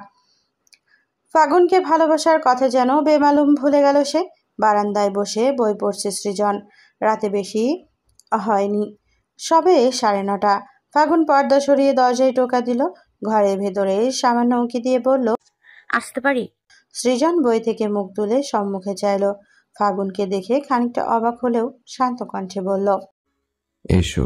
ফাগুনকে ভালোবাসার কথা যেন বেমালুম ভুলে গেল সে। বারান্দায় বসে বই পড়ছে সৃজন। রাতে বেশি হয়নি, সবে 9:30। ফাগুন পর্দা সরিয়ে দরজায় টোকা দিল। ঘরের ভেতরে সামান্য উঁকি দিয়ে বলল, আসতে পারি? সৃজন বই থেকে মুখ তুলে সম্মুখে চাইল। ফাগুনকে দেখে খানিকটা অবাক হলেও শান্ত কণ্ঠে বলল। এসো।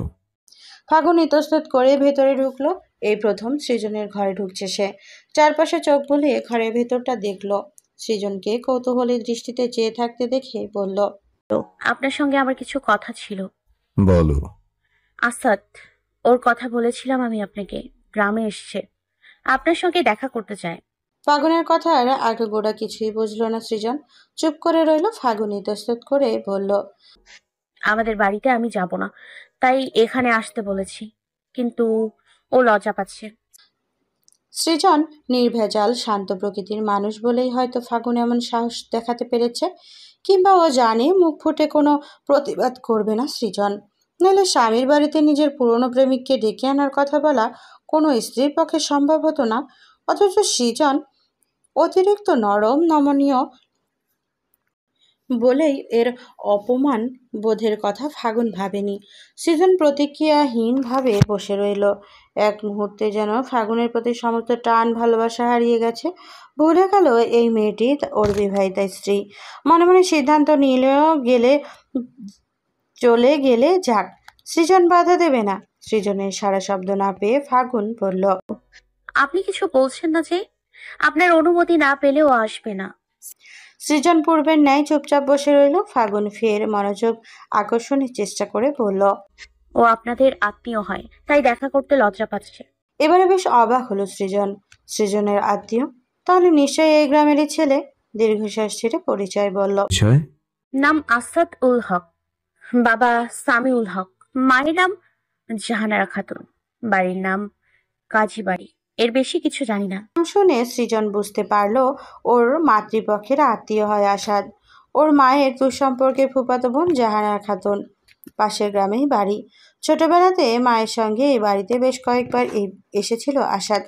ফাগুন ইতস্তত করে ভেতরে ঢুকলো। এই প্রথম সৃজনের ঘরে ঢুকছে সে। চারপাশে চোখ বুলিয়ে ঘরের ভেতরটা দেখলো। সৃজনকে কৌতূহলী দৃষ্টিতে চেয়ে থাকতে দেখে বলল, আপনার সঙ্গে আমার কিছু কথা ছিল। বলো। আসাদ, ওর কথা বলেছিলাম আমি আপনাকে। গ্রামে এসছে, আপনার সঙ্গে দেখা করতে চায়। ফাগুনের কথার আগাগোড়া কিছুই বুঝলো না সৃজন। চুপ করে রইল। ফাগুন ইতস্তত করে বলল, আমাদের বাড়িতে আমি যাব না, তাই এখানে আসতে বলেছি, কিন্তু ও লজ্জা পাচ্ছে। সৃজন নির্ভেজাল শান্ত প্রকৃতির মানুষ বলেই হয়তো ফাগুন এমন সাহস দেখাতে পেরেছে, কিংবা ও জানে মুখ ফুটে কোনো প্রতিবাদ করবে না সৃজন। নইলে স্বামীর বাড়িতে নিজের পুরনো প্রেমিককে ডেকে আনার কথা বলা কোনো স্ত্রীর পক্ষে সম্ভব হতো না। অথচ সৃজন অতিরিক্ত নরম নমনীয় বলেই এর অপমান বোধের কথা ফাগুন ভাবেনি। সৃজন প্রতিক্রিয়াহীনভাবে বসে রইল। এক মুহূর্তে যেন ফাগুনের প্রতি সমস্ত টান ভালোবাসা হারিয়ে গেছে। ভুলে গেল এই মেয়েটি ওর বিবাহিতা স্ত্রী। মনে মনে সিদ্ধান্ত নিলেও চলে গেলে যাক, সৃজন বাধা দেবে না। সৃজনের সারা শব্দ না পেয়ে ফাগুন বলল, আপনি কিছু বলছেন না যে? আপনার অনুমতি না পেলেও আসবে না। সৃজন পূর্বের ন্যায় চুপচাপ বসে রইল। ফাগুন ফের মনোযোগ আকর্ষণের চেষ্টা করে বলল, ও আপনাদের আত্মীয় হয়, তাই দেখা করতে লজ্জা পাচ্ছে। এবারে বেশ অবাক হলো সৃজন। সৃজনের আত্মীয়? তাহলে নিশ্চয়ই এই গ্রামেরই ছেলে। দীর্ঘশ্বাস ছেড়ে পরিচয় বলল, বিষয়? নাম আসাদ উল হক, বাবা সামিউল হক, মায়ের নাম জাহানারা খাতুন, বাড়ির নাম কাজী বাড়ি। এর বেশি কিছু জানি না। নাম শুনে সৃজন বুঝতে পারল ওর মাতৃপক্ষের আত্মীয় হয় আসাদ। ওর মায়ের দুঃসম্পর্কের ফুফাতো বোন জাহানারা খাতুন। পাশের গ্রামেই বাড়ি। ছোটবেলাতে মায়ের সঙ্গে এই বাড়িতে বেশ কয়েকবার এসেছিল আসাদ।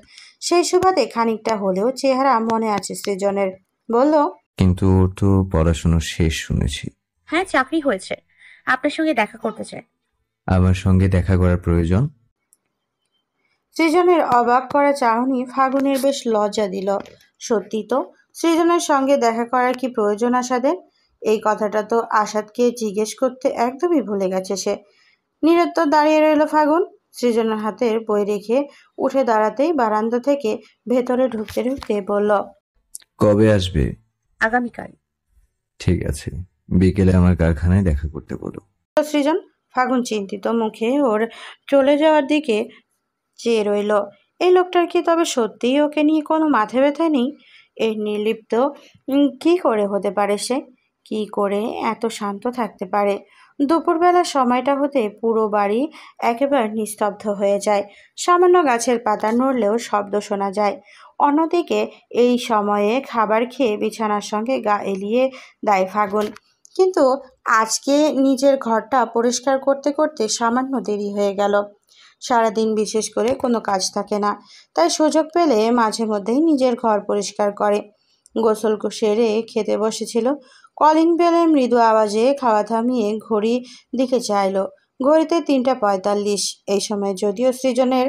সেই সুবাদে খানিকটা হলেও চেহারা মনে আছে সৃজনের। বলল, কিন্তু ওর তো পড়াশোনা শেষ শুনেছি। হ্যাঁ, চাকরি হয়েছে। আপনার সঙ্গে দেখা করতে চায়। আমার সঙ্গে দেখা করার প্রয়োজন? সৃজনের অবাক করা চাহনি ফাগুনের বেশ লজ্জা দিল। সত্যি তো, সৃজনের সঙ্গে দেখা করার কি প্রয়োজন আসাদের? এই কথাটা তো আসাদকে জিজ্ঞেস করতে একদমই ভুলে গেছে সে। নিরুত্তর দাঁড়িয়ে রইল ফাগুন। সৃজনের হাতের বই রেখে উঠে দাঁড়াতেই বারান্দা থেকে ভেতরে ঢুকতে ঢুকতে বলল, কবে আসবে? আগামীকাল। ঠিক আছে, বিকেলে আমার কারখানায় দেখা করতে বলো। সৃজন। ফাগুন চিন্তিত মুখে ওর চলে যাওয়ার দিকে চেয়ে রইল। এই লোকটার কি তবে সত্যিই ওকে নিয়ে কোনো মাথা ব্যথা নেই? এই নির্লিপ্ত কি করে হতে পারে সে? কি করে এত শান্ত থাকতে পারে? দুপুরবেলার সময়টা হতে পুরো বাড়ি একেবারে নিস্তব্ধ হয়ে যায়। সামান্য গাছের পাতা নড়লেও শব্দ শোনা যায়। অন্যদিকে এই সময়ে খাবার খেয়ে বিছানার সঙ্গে গা এলিয়ে দেয় ফাগুন। কিন্তু আজকে নিজের ঘরটা পরিষ্কার করতে করতে সামান্য দেরি হয়ে গেল। সারাদিন বিশেষ করে কোনো কাজ থাকে না, তাই সুযোগ পেলে মাঝে মধ্যেই নিজের ঘর পরিষ্কার করে। গোসল সেরে খেতে বসেছিল। কলিং বেলের মৃদু আওয়াজে খাওয়া থামিয়ে ঘড়ি দিকে চাইল। ঘড়িতে ৩:৪৫। এই সময় যদিও সৃজনের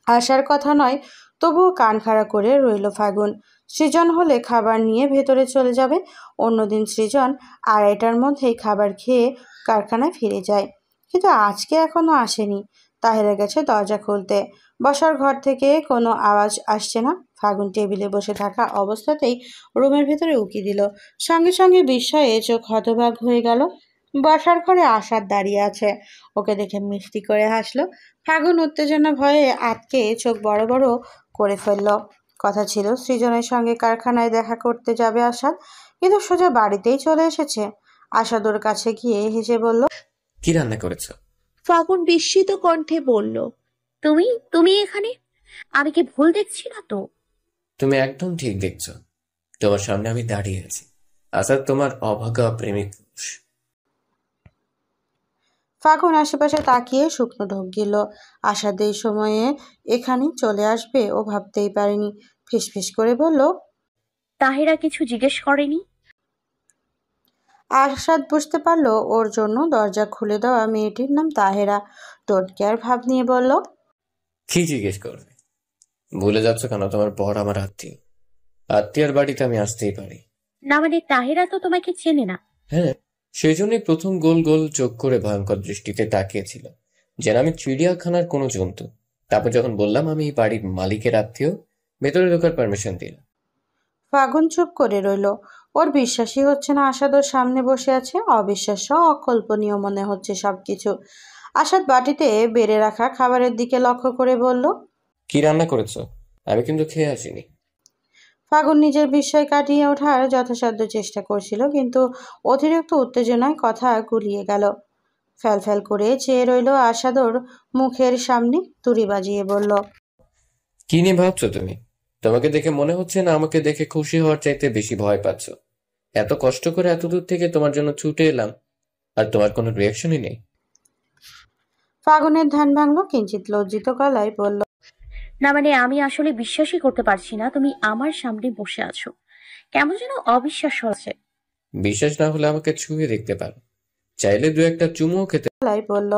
আসার কথা নয়, তবুও কান খাড়া করে রইল ফাগুন। সৃজন হলে খাবার নিয়ে ভেতরে চলে যাবে। অন্যদিন সৃজন ২:৩০টার মধ্যেই খাবার খেয়ে কারখানায় ফিরে যায়। কিন্তু আজকে এখনো আসেনি। তাহেরা গেছে দরজা খুলতে। বসার ঘর থেকে কোনো আওয়াজ আসছে না। ফাগুন টেবিলে বসে থাকা অবস্থাতেই রুমের ভেতরে উকি দিল। সঙ্গে সঙ্গে বিস্ময়ে চোখ হতবাক হয়ে গেল। বসার ঘরে আসাদ দাঁড়িয়ে আছে। ওকে দেখে মিষ্টি করে হাসলো। ফাগুন উত্তেজনা ভয়ে আটকে চোখ বড় বড় করে ফেলল। কথা ছিল সৃজনের সঙ্গে কারখানায় দেখা করতে যাবে আসাদ, কিন্তু সোজা বাড়িতেই চলে এসেছে। আসাদ ওর কাছে গিয়ে হেসে বলল, কি রান্না করেছো? ফাগুন বিস্মিত কণ্ঠে বলল, তুমি তুমি এখানে? আমি কি ভুল দেখছি না তো? তুমি একদম ঠিক দেখছো। তোমার সামনে আমি দাঁড়িয়ে আছি। আসাদ তোমার অভাগা প্রেমিক পুরুষ। ফাগুন আশেপাশে তাকিয়ে শুকনো ঢোক গিল। আসাদ এই সময়ে এখানে চলে আসবে ও ভাবতেই পারেনি। ফিসফিস করে বলল, তাহেরা কিছু জিজ্ঞেস করেনি? আসাদ বুঝতে পারল ওর জন্য দরজা খুলে দেওয়া মেয়েটির নাম তাহেরা। টোটকেয়ার ভাব নিয়ে বলল, কি জিজ্ঞেস করবে? ভুলে যাচ্ছ কেন? তোমার বর আমার আত্মীয়। আত্মীয়ার বাড়িতে আমি আসতেই পারি। না মানে তাহেরা তো তোমাকে চেনে না। হ্যাঁ, সেই জন্যই প্রথম গোল গোল চোখ করে ভয়ঙ্কর দৃষ্টিতে তাকিয়েছিল, যেন আমি চিড়িয়াখানার কোনো জন্তু। তারপর যখন বললাম আমি এই বাড়ির মালিকের আত্মীয়, ভেতরে ঢোকার পারমিশন দিল। ফাগুন চুপ করে রইল। ওর বিশ্বাসই হচ্ছে না আসাদ ওর সামনে বসে আছে। অবিশ্বাস্য, অকল্পনীয় মনে হচ্ছে সবকিছু। আসাদ বাটিতে বেড়ে রাখা খাবারের দিকে লক্ষ্য করে বলল, কি রান্না করেছো? আমি কিন্তু খেয়ে আসিনি। ফাগুন নিজের বিস্ময় কাটিয়ে ওঠার যথাসাধ্য চেষ্টা করছিল, কিন্তু অতিরিক্ত উত্তেজনায় কথা গুলিয়ে গেল। ফ্যাল করে চেয়ে রইল আসাদর মুখের সামনে, তুড়ি বাজিয়ে বলল, কি নিয়ে ভাবছো তুমি? তোমাকে দেখে মনে হচ্ছে না আমাকে দেখে খুশি হওয়ার চাইতে বেশি ভয় পাচ্ছ? এত কষ্ট করে এত দূর থেকে তোমার জন্য ছুটে এলাম, আর তোমার কোনো রিয়াকশনই নেই। ফাগুনের ধ্যান ভাঙল, কিঞ্চিত লজ্জিত গলায় বলল, না মানে আমি আসলে বিশ্বাসই করতে পারছি না তুমি আমার সামনে বসে আছো। কেমন যেন অবিশ্বাস হচ্ছে। বিশ্বাস না হলে আমাকে ছুঁয়ে দেখতে পারো, চাইলে দু একটা চুমুও খেতে। গলায় বলল।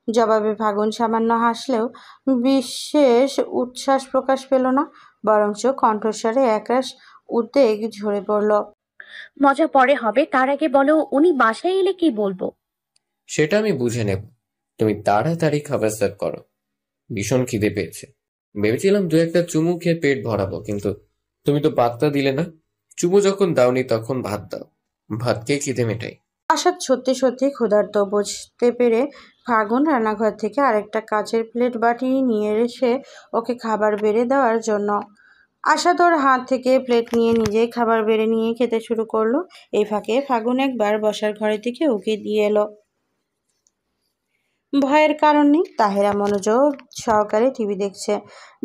জবাবে ফাগুন সামান্য হাসলেও বিশেষ উচ্ছ্বাস প্রকাশ পেল না, বরঞ্চ কণ্ঠস্বরে একরাশ উদ্বেগ ঝরে পড়ল। মজা পরে হবে, তার আগে বলো উনি বাসায় এলে কি বলবো? সেটা আমি বুঝে নেব। তুমি তাড়াতাড়ি খাবার সার্ভ করো, ভীষণ খিদে পেয়েছে। ভেবেছিলাম দু একটা চুমু খেয়ে পেট ভরাবো, কিন্তু তুমি তো পাত্তা দিলে না। চুমু যখন দাওনি তখন ভাত দাও, ভাত খেয়ে খিদে মেটাই। আশাদ সত্যি সত্যি ক্ষুধার্ত বুঝতে পেরে ফাগুন রান্নাঘর থেকে আরেকটা কাচের প্লেট বাটি নিয়ে এসে ওকে খাবার বেড়ে দেওয়ার জন্য। আশাদ ওর হাত থেকে প্লেট নিয়ে নিজেই খাবার বেড়ে নিয়ে খেতে শুরু করলো। এই ফাঁকে ফাগুন একবার বসার ঘরের দিকে উকি দিয়ে এলো। ভয়ের কারণ নেই, তাহেরা মনোযোগ সহকারে টিভি দেখছে।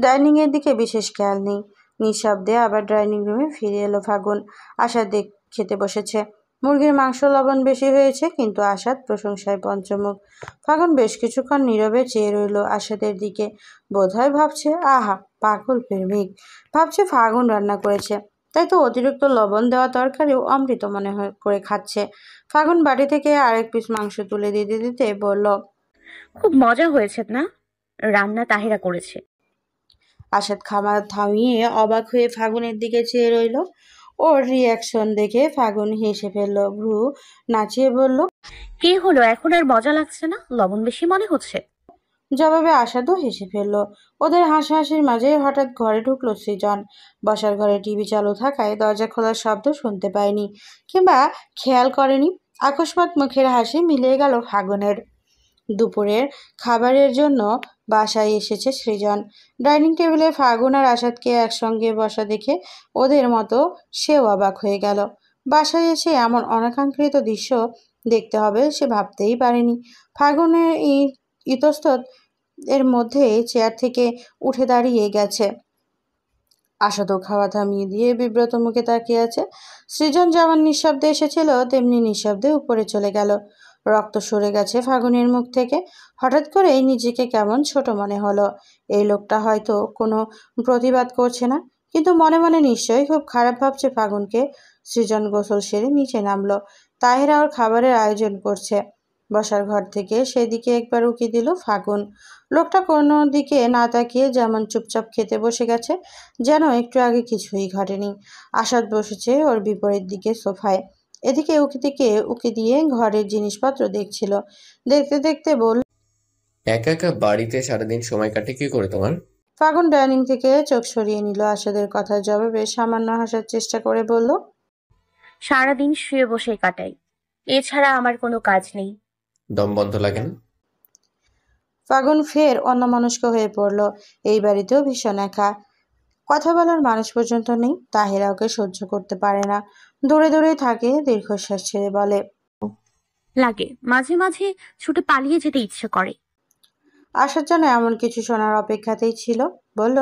ডাইনিং এর দিকে বিশেষ খেয়াল নেই। নিঃশব্দে আবার ডাইনিং রুমে ফিরে এলো ফাগুন। আশাদ খেতে বসেছে। মুরগির মাংস লবণ বেশি হয়েছে, কিন্তু আশাদ প্রশংসায় পঞ্চমুখ। ফাগুন বেশ কিছুক্ষণ নীরবে চেয়ে রইল আশাদের দিকে। বোধহয় ভাবছে, আহা পাগল প্রেমিক, ভাবছে ফাগুন রান্না করেছে, তাই তো অতিরিক্ত লবণ দেওয়া তরকারিও অমৃত মনে করে খাচ্ছে। ফাগুন বাটি থেকে আরেক পিস মাংস তুলে দিতে দিতে বলল, খুব মজা হয়েছে না? রান্না তাহেরা করেছে। আশাদ খাবার থামিয়ে অবাক হয়ে ফাগুনের দিকে চেয়ে রইল। ওর রিয়াকশন দেখে ফাগুন হেসে ফেলল, ভ্রু নাচিয়ে বলল। কি হলো, এখন আর মজা লাগছে না? লবণ বেশি মনে হচ্ছে? জবাবে আশাদও হেসে ফেলল। ওদের হাসাহাসির মাঝে হঠাৎ ঘরে ঢুকলো সৃজন। বসার ঘরে টিভি চালু থাকায় দরজা খোলার শব্দ শুনতে পায়নি, কিংবা খেয়াল করেনি। আকস্মাৎ মুখের হাসি মিলিয়ে গেল ফাগুনের। দুপুরের খাবারের জন্য বাসায় এসেছে সৃজন। ডাইনিং টেবিলে ফাগুন আর আসাদকে একসঙ্গে বসা দেখে ওদের মতো সেও অবাক হয়ে গেল। বাসায় এসে এমন অনাকাঙ্ক্ষিত দৃশ্য দেখতে হবে সে ভাবতেই পারেনি। ফাগুনের ইতস্তত এর মধ্যে চেয়ার থেকে উঠে দাঁড়িয়ে গেছে। আশাদও খাওয়া থামিয়ে দিয়ে বিব্রত মুখে তাকিয়ে আছে। সৃজন যেমন নিঃশব্দে এসেছিল তেমনি নিঃশব্দে উপরে চলে গেল। রক্ত সরে গেছে ফাগুনের মুখ থেকে। হঠাৎ করেই নিজেকে কেমন ছোট মনে হলো। এই লোকটা হয়তো কোনো প্রতিবাদ করছে না, কিন্তু মনে মনে নিশ্চয়ই খুব খারাপ ভাবছে ফাগুনকে। সৃজন গোসল সেরে নিচে নামলো। তাহেরা ওর খাবারের আয়োজন করছে। বসার ঘর থেকে সেদিকে একবার উকি দিল ফাগুন। লোকটা কোনো দিকে না তাকিয়ে যেমন চুপচাপ খেতে বসে গেছে, যেন একটু আগে কিছুই ঘটেনি। আসাদ বসেছে ওর বিপরীত দিকে সোফায়। এদিকে উকি দিয়ে ঘরের জিনিসপত্র দেখছিল। দেখতে দেখতে বলল, একা একা বাড়িতে সারাদিন সময় কাটে কি করে তোমার? ফাগুন ডাইনিং থেকে চোখ সরিয়ে নিল আসাদের কথার জবাবে সামান্য হাসার চেষ্টা করে বলল, সারাদিন শুয়ে বসে কাটাই, এছাড়া আমার কোনো কাজ নেই। দম বন্ধ লাগে না? ফাগুন ফের অন্যমনস্ক হয়ে পড়ল। এই বাড়িতেও ভীষণ একা, কথা বলার মানুষ পর্যন্ত নেই। তাহেরা ওকে সহ্য করতে পারে না, দূরে দূরে থাকে, দীর্ঘশ্বাস ছেড়ে বলে, লাগে মাঝে মাঝে ছুটে পালিয়ে যেতে ইচ্ছে করে। আসার জন্য এমন কিছু শোনার অপেক্ষাতেই ছিল। বলল,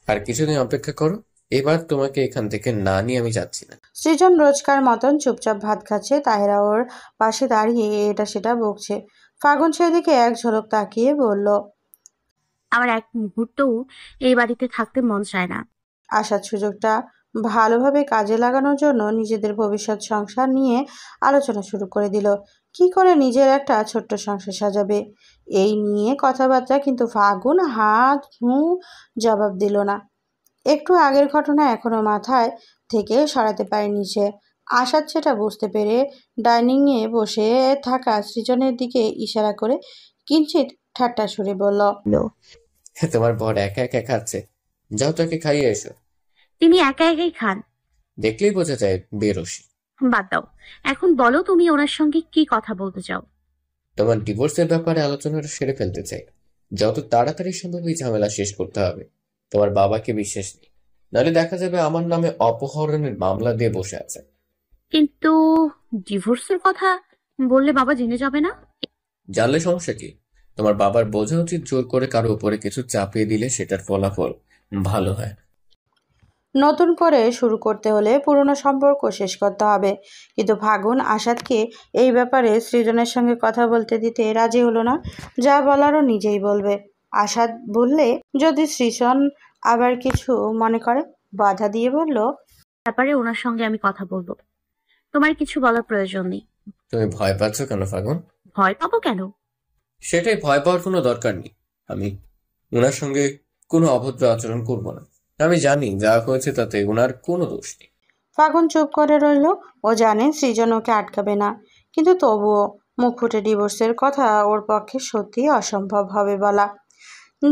আর কিছুদিন অপেক্ষা করো, এবার তোমাকে এখান থেকে না নিয়ে আমি যাচ্ছি না। সৃজন রোজকার মতন চুপচাপ ভাত খাচ্ছে। তাহেরা ওর পাশে দাঁড়িয়ে এটা সেটা বকছে। ফাগুন সেদিকে এক ঝলক তাকিয়ে বলল, আমার এক মুহূর্তও এই বাড়িতে থাকতে মন চায় না। আসার সুযোগটা ভালোভাবে কাজে লাগানোর জন্য নিজেদের ভবিষ্যৎ সংসার নিয়ে আলোচনা শুরু করে দিল। কি করে নিজের একটা ছোট্ট সংসার সাজাবে। এই নিয়ে কথাবার্তা, কিন্তু ফাগুন হাত জবাব দিল না। একটু আগের ঘটনা এখনো মাথায় থেকে সরাতে পারেনি সে। আশাদ সেটা বুঝতে পেরে ডাইনিংয়ে বসে থাকা সৃজনের দিকে ইশারা করে কিঞ্চিত ঠাট্টা সুরে বলল, তোমার বর একা একা খাচ্ছে, যাও তাকে খাইয়ে এসো। তিনি একা একাই খান। দেখলেই বোঝা যায় বেরসি। বাদ দাও, এখন বলো তুমি ওনার সঙ্গে কি কথা বলতে চাও। তোমার ডিভোর্সের ব্যাপারে আলোচনাটা সেরে ফেলতে চাই। যত তাড়াতাড়ি সম্ভব এই ঝামেলা শেষ করতে হবে। তোমার বাবাকে বিশ্বাস নেই, নাহলে দেখা যাবে আমার নামে অপহরণের মামলা দিয়ে বসে আছে। কিন্তু ডিভোর্সের কথা বললে বাবা জেনে যাবে না? জানলে সমস্যা কি? তোমার বাবার বোঝা উচিত জোর করে কারো উপরে কিছু চাপিয়ে দিলে সেটার ফলাফল ভালো হয়। নতুন করে শুরু করতে হলে পুরনো সম্পর্ক শেষ করতে হবে। কিন্তু ফাগুন আশাদকে এই ব্যাপারে সৃজনের সঙ্গে কথা বলতে দিতে রাজি হলো না। যা বলারও নিজেই বলবে। আশাদ বললে যদি সৃজন আবার কিছু মনে করে, বাধা দিয়ে বলল, ব্যাপারে ওনার সঙ্গে আমি কথা বলবো, তোমার কিছু বলার প্রয়োজন নেই। তুমি ভয় পাচ্ছ কেন ফাগুন? ভয় পাবো কেন? সেটাই, ভয় পাওয়ার কোনো দরকার নেই। আমি ওনার সঙ্গে কোনো অভদ্র আচরণ করব না। আমি জানি যা হয়েছে তাতে ওনার কোনো দোষ নেই। ফাগুন চুপ করে রইল। ও জানে সৃজন ওকে আটকাবে না, কিন্তু তবুও মুখ ফুটে ডিভোর্সের কথা ওর পক্ষে সত্যি অসম্ভব হবে বলা।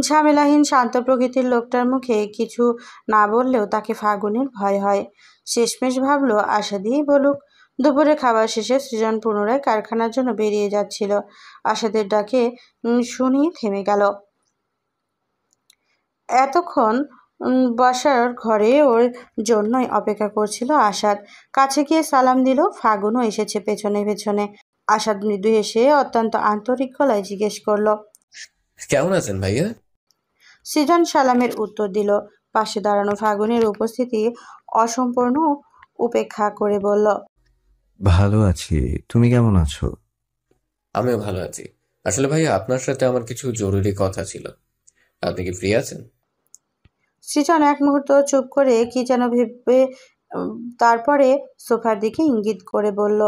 ঝামেলাহীন শান্ত প্রকৃতির লোকটার মুখে কিছু না বললেও তাকে ফাগুনের ভয় হয়। শেষমেশ ভাবলো আশা দিয়েই বলুক। দুপুরে খাবার শেষে সৃজন পুনরায় কারখানার জন্য বেরিয়ে যাচ্ছিল। আশাদের ডাকে শুনি থেমে গেল। এতক্ষণ বসার ঘরে ওর জন্যই অপেক্ষা করছিল আশাদ। কাছে গিয়ে সালাম দিল। ফাগুনও এসেছে পেছনে পেছনে। আশাদ মৃদু হেসে অত্যন্ত আন্তরিক গলায় জিজ্ঞেস করলো, কেমন আছেন ভাইয়া? সৃজন সালামের উত্তর দিল। পাশে দাঁড়ানো ফাগুনের উপস্থিতি অসম্পূর্ণ উপেক্ষা করে বলল, ভালো আছি, তুমি কেমন আছো? আমিও ভালো আছি। আসলে ভাইয়া আপনার সাথে আমার কিছু জরুরি কথা ছিল। আপনি কি ফ্রি আছেন? সৃজন এক মুহূর্ত চুপ করে কি যেন ভেবে তারপরে সোফার দিকে ইঙ্গিত করে বলল,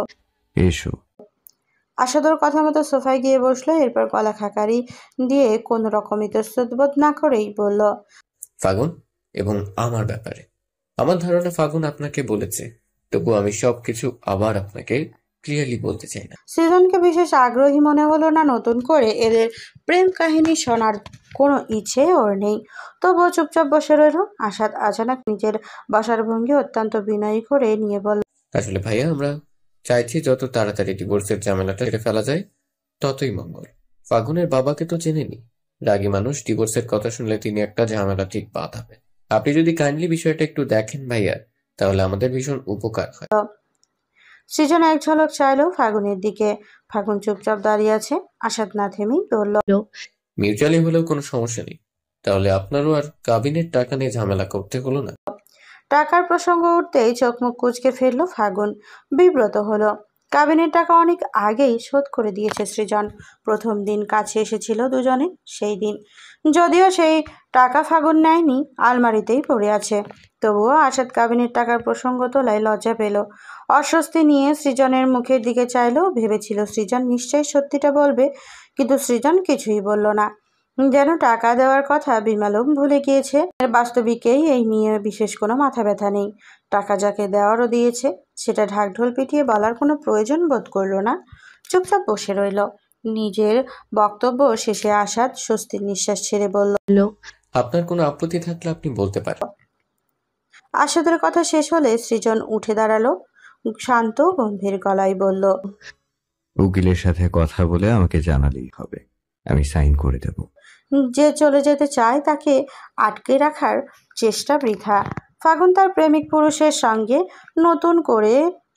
এসো। আশাদর কথা মতো সোফায় গিয়ে বসলো। এরপর গলা খাকারি দিয়ে কোনো রকম ইতস্তত না করেই বলল, ফাগুন এবং আমার ব্যাপারে আমার ধারণা ফাগুন আপনাকে বলেছে, তবু আমি সবকিছু আবার আপনাকে ক্লিয়ারলি বলতে চাই না। সৃজনকে বিশেষ আগ্রহী মনে হলো না নতুন করে এদের প্রেম কাহিনী শোনার কোনো ইচ্ছে ওর নেই। তবুও চুপচাপ বসে রইল। আশাদ আচানক নিজের বসার ভঙ্গি অত্যন্ত বিনয়ী করে নিয়ে বলল, আসলে ভাইয়া আমরা চাইছি যত তাড়াতাড়ি ডিভোর্সের ঝামেলাটা ছেড়ে ফেলা যায় ততই মঙ্গল। ফাগুনের বাবাকে তো চেনেনি, রাগী মানুষ, ডিভোর্সের কথা শুনলে তিনি একটা ঝামেলা ঠিক বাঁধাবেন। আপনি যদি কাইন্ডলি বিষয়টা একটু দেখেন ভাইয়া, তাহলে আমাদের ভীষণ উপকার হয়। সৃজন এক ঝলক চাইলো ফাগুনের দিকে। ফাগুন চুপচাপ দাঁড়িয়ে আছে। আশাদ না থেমেই বলল, মিউচুয়ালি হলেও কোনো সমস্যা নেই, তাহলে আপনারও আর কাবিনের টাকা নিয়ে ঝামেলা করতে হলো না। টাকার প্রসঙ্গ উঠতেই চোখ মুখ কুঁচকে ফেললো ফাগুন। বিব্রত হলো। কাবিনের টাকা অনেক আগেই শোধ করে দিয়েছে সৃজন। প্রথম দিন কাছে এসেছিল দুজনে, সেই দিন। যদিও সেই টাকা ফাগুন নেয়নি, আলমারিতেই পড়ে আছে। তবুও আশাদ কাবিনের টাকার প্রসঙ্গ তোলায় লজ্জা পেল। অস্বস্তি নিয়ে সৃজনের মুখের দিকে চাইলো। ভেবেছিল সৃজন নিশ্চয়ই সত্যিটা বলবে, কিন্তু সৃজন কিছুই বলল না। যেন টাকা দেওয়ার কথা বিমালম ভুলে গিয়েছে। বাস্তবিকেই এই নিয়ে বিশেষ কোনো মাথা ব্যথা নেই। টাকা যাকে দেওয়ারও দিয়েছে, সেটা ঢাকঢোল পিটিয়ে বলার কোনো প্রয়োজন বোধ করল না। চুপচাপ বসে রইল। নিজের বক্তব্য শেষে আশাদ স্বস্তির নিঃশ্বাস ছেড়ে বলল, আপনার কোনো আপত্তি থাকলে আপনি বলতে পারেন। আশাদের কথা শেষ হলে সৃজন উঠে দাঁড়ালো। শান্ত গম্ভীর গলায় বলল, উকিলের সাথে কথা বলে আমাকে জানালেই হবে, আমি সাইন করে দেব। যে চলে যেতে চায় তাকে আটকে রাখার চেষ্টা বৃথা। ফাগুন তার প্রেমিক পুরুষের সঙ্গে নতুন করে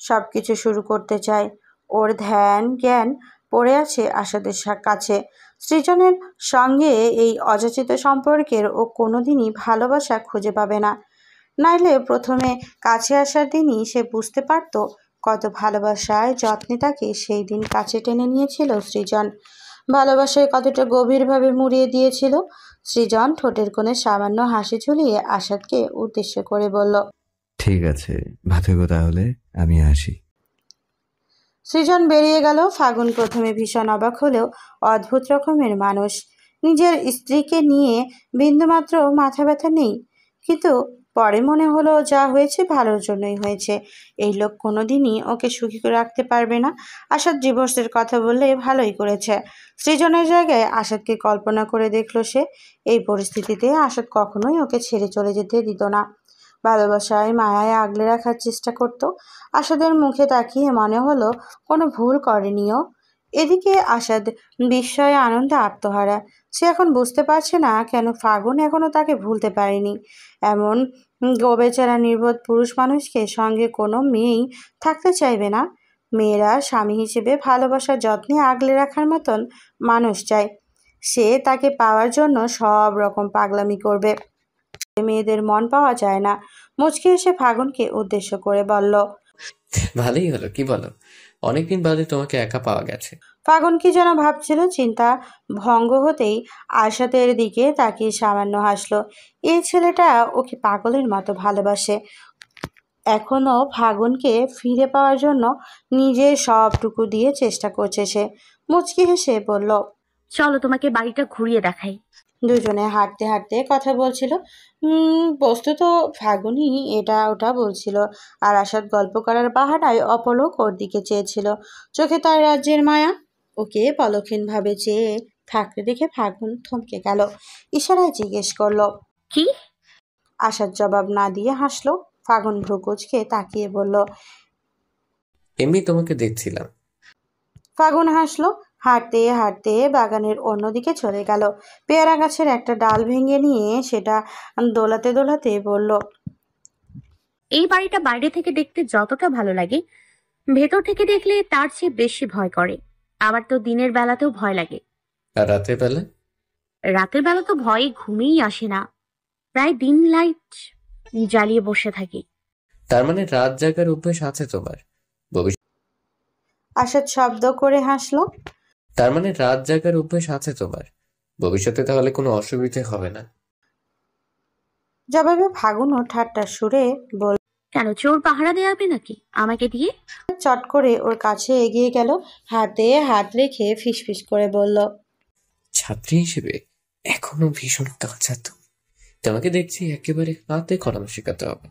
সবকিছু শুরু করতে চায়। ওর ধ্যান জ্ঞান পড়ে আছে আশাদের কাছে। সৃজনের সঙ্গে এই অযাচিত সম্পর্কের ও কোনোদিনই ভালোবাসা খুঁজে পাবে না। নাইলে প্রথমে কাছে আসার দিনই সে বুঝতে পারত কত ভালোবাসায় যত্নে তাকে সেই দিন কাছে টেনে নিয়েছিল সৃজন। ভালোবাসায় কতটা গভীরভাবে মুড়িয়ে দিয়েছিল। সৃজন ঠোঁটের কোণে সামান্য হাসি ঝুলিয়ে আশাদকে উদ্দেশ্য করে বলল, ঠিক আছে, ভালো থেকো তাহলে, আমি আসি। সৃজন বেরিয়ে গেল। ফাগুন প্রথমে ভীষণ অবাক হলেও অদ্ভুত রকমের মানুষ। নিজের স্ত্রীকে নিয়ে বিন্দুমাত্র মাথা ব্যথা নেই, কিন্তু পরে মনে হলো যা হয়েছে ভালোর জন্যই হয়েছে। এই লোক কোনোদিনই ওকে সুখী করে রাখতে পারবে না। আসাদ ডিভোর্সের কথা বললে ভালোই করেছে। সৃজনের জায়গায় আসাদকে কল্পনা করে দেখলো সে। এই পরিস্থিতিতে আসাদ কখনোই ওকে ছেড়ে চলে যেতে দিত না। ভালোবাসায় মায়ায় আগলে রাখার চেষ্টা করত। আসাদের মুখে তাকিয়ে মনে হলো কোনো ভুল করেনিও। এদিকে আসাদ বিস্ময়ে আনন্দে আত্মহারা। সে এখন বুঝতে পারছে না কেন ফাগুন এখনো তাকে ভুলতে পারেনি। এমন গোবেচারা নির্বোধ পুরুষ মানুষকে সঙ্গে কোনো মেয়েই থাকতে চাইবে না। মেয়েরা স্বামী হিসেবে ভালোবাসার যত্নে আগলে রাখার মতন মানুষ চায়। সে তাকে পাওয়ার জন্য সব রকম পাগলামি করবে। মেয়েদের মন পাওয়া যায় না। মুচকি এসে ফাগুনকে উদ্দেশ্য করে বলল। ভালোই হলো, কি বলো? অনেকদিন বাদে তোমাকে একা পাওয়া গেছে। ফাগুন কি যেন ভাবছিল, চিন্তা ভঙ্গ হতেই আশাদের দিকে তাকিয়ে সামান্য হাসলো। এই ছেলেটা ওকে পাগলের মতো ভালোবাসে। এখনো ফাগুনকে ফিরে পাওয়ার জন্য নিজের সবটুকু দিয়ে চেষ্টা করছে সে। মুচকি হেসে বলল। চলো তোমাকে বাড়িটা ঘুরিয়ে দেখাই। দুজনে হাঁটতে হাঁটতে কথা বলছিল। বস্তুত ফাগুনই এটা ওটা বলছিল, আর আসাদ গল্প করার বাহানায় অপলক ওর দিকে চেয়েছিল। চোখে তার রাজ্যের মায়া। ওকে পলক্ষীনভাবে চেয়ে থাকতে দেখে ফাগুন থমকে গেল। ইশারায় জিজ্ঞেস করলো। কি? আসাদ জবাব না দিয়ে হাসলো। ফাগুন ভ্রুকুচকে তাকিয়ে বলল। এমনি তোমাকে দেখছিলাম। ফাগুন হাসলো। হাঁটতে হাঁটতে বাগানের অন্যদিকে চলে গেল। পেয়ারা গাছের একটা ডাল ভেঙে নিয়ে সেটা দোলাতে দোলাতে বলল। এই বাড়িটা বাইরে থেকে দেখতে যতটা ভালো লাগে, ভেতর থেকে দেখলে তার চেয়ে বেশি ভয় করে। আমার তো দিনের বেলাতেও ভয় লাগে, আর রাতের বেলা? রাতের বেলা তো ভয়ে ঘুমেই আসে না। প্রায় দিন লাইট জ্বালিয়ে বসে থাকি। তার মানে রাত জাগার অভ্যেস আছে তোমার? আসাদ শব্দ করে হাসলো। তার মানে রাত জাগার অভ্যেস আছে তোমার। ভবিষ্যতে তাহলে কোনো অসুবিধে হবে না। জবাবে ফাগুনও ঠাট্টার সুরে বলল। কেন, চোর পাহারা দেওয়াবে নাকি আমাকে দিয়ে? চট করে ওর কাছে এগিয়ে গেল। হাতে হাত রেখে ফিসফিস করে বলল। ছাত্রী হিসেবে এখনো ভীষণ কাঁচা তুমি। তোমাকে দেখছি একেবারে হাতে কলম শেখাতে হবে।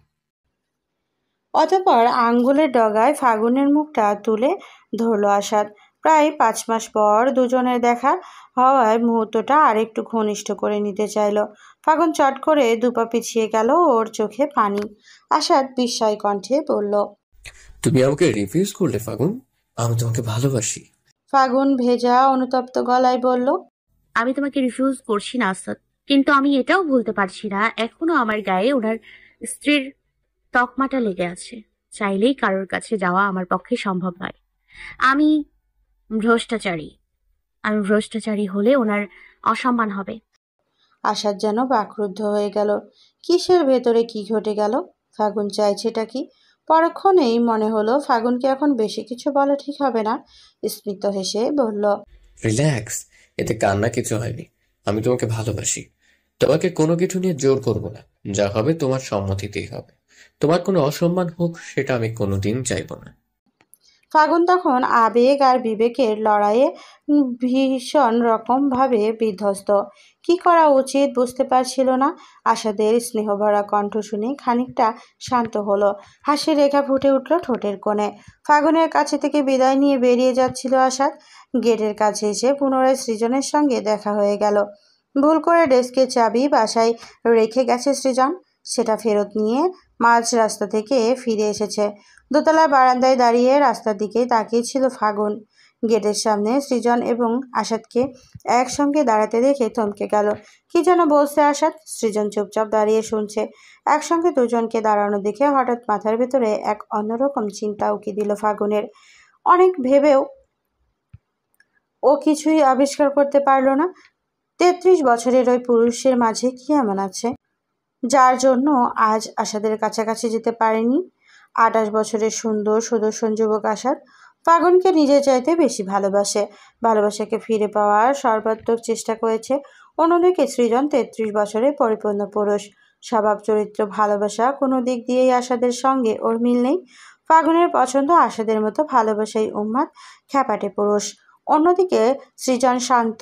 অতঃপর আঙ্গুলের ডগায় ফাগুনের মুখটা তুলে ধরল আসাদ। প্রায় 5 মাস পর দুজনের দেখা হওয়ায় মুহূর্তটা আরেকটু ঘনিষ্ঠ করে নিতে চাইল। ফাগুন চট করে দুপা পিছিয়ে গেল। ওর চোখে পানি। আসাদ বিস্ময় কণ্ঠে বলল। তুমি আমাকে রিফিউজ করলে ফাগুন? আমি তোমাকে ভালোবাসি। ফাগুন ভেজা অনুতপ্ত গলায় বলল। আমি তোমাকে রিফিউজ করছি না আসাদ, কিন্তু আমি এটাও ভুলতে পারছি না এখনো আমার গায়ে ওনার স্ত্রীর তকমাটা লেগে আছে। চাইলেই কারোর কাছে যাওয়া আমার পক্ষে সম্ভব নয়। আমি ভ্রষ্টাচারী। আমি ভ্রষ্টাচারী হলে ওনার অসম্মান হবে। আসাদ যেন বাকরুদ্ধ হয়ে গেল। কিসের ভেতরে কি ঘটে গেল? ফাগুন চাইছেটা কি? পরক্ষণেই মনে হলো ফাগুনকে এখন বেশি কিছু বলা ঠিক হবে না। স্মিত হেসে বলল। রিল্যাক্স, এতে কান্না কিছু হয়নি। আমি তোমাকে ভালোবাসি। তোমাকে কোনো কিছু নিয়ে জোর করব না। যা হবে তোমার সম্মতিতেই হবে। তোমার কোনো অসম্মান হোক সেটা আমি কোনোদিন চাইবো না। ফাগুন তখন আবেগ আর বিবেকের লড়াইয়ে ভীষণ রকমভাবে বিধ্বস্ত। কি করা উচিত বুঝতে পারছিল না। আশাদের স্নেহভরা কণ্ঠ শুনে খানিকটা শান্ত হলো। হাসির রেখা ফুটে উঠল ঠোঁটের কোণে। ফাগুনের কাছে থেকে বিদায় নিয়ে বেরিয়ে যাচ্ছিল আশাদ। গেটের কাছে এসে পুনরায় সৃজনের সঙ্গে দেখা হয়ে গেল। ভুল করে ডেস্কের চাবি বাসায় রেখে গেছে সৃজন। সেটা ফেরত নিয়ে মাঝ রাস্তা থেকে ফিরে এসেছে। দোতলার বারান্দায় দাঁড়িয়ে রাস্তার দিকে তাকিয়েছিল ফাগুন। গেটের সামনে সৃজন এবং আসাদকে একসঙ্গে দাঁড়াতে দেখে থমকে গেল। কি যেন বলছে আসাদ। সৃজন চুপচাপ দাঁড়িয়ে শুনছে। একসঙ্গে দুজনকে দাঁড়ানো দেখে হঠাৎ মাথার ভেতরে এক অন্যরকম চিন্তা উকি দিল ফাগুনের। অনেক ভেবেও ও কিছুই আবিষ্কার করতে পারল না। 33 বছরের ওই পুরুষের মাঝে কি এমন আছে যার জন্য আজ আসাদের কাছাকাছি যেতে পারেনি? 28 বছরের সুন্দর সুদর্শন যুবক আসাদ ফাগুনকে নিজের চাইতে বেশি ভালোবাসে। ভালোবাসাকে ফিরে পাওয়ার সর্বাত্মক চেষ্টা করেছে। অন্যদিকে সৃজন 33 বছরের পরিপূর্ণ পুরুষ। স্বভাব চরিত্র ভালোবাসা কোনো দিক দিয়েই আসাদের সঙ্গে ওর মিল নেই। ফাগুনের পছন্দ আশাদের মতো ভালোবাসাই উন্মাদ খ্যাপাটে পুরুষ। অন্যদিকে সৃজন শান্ত,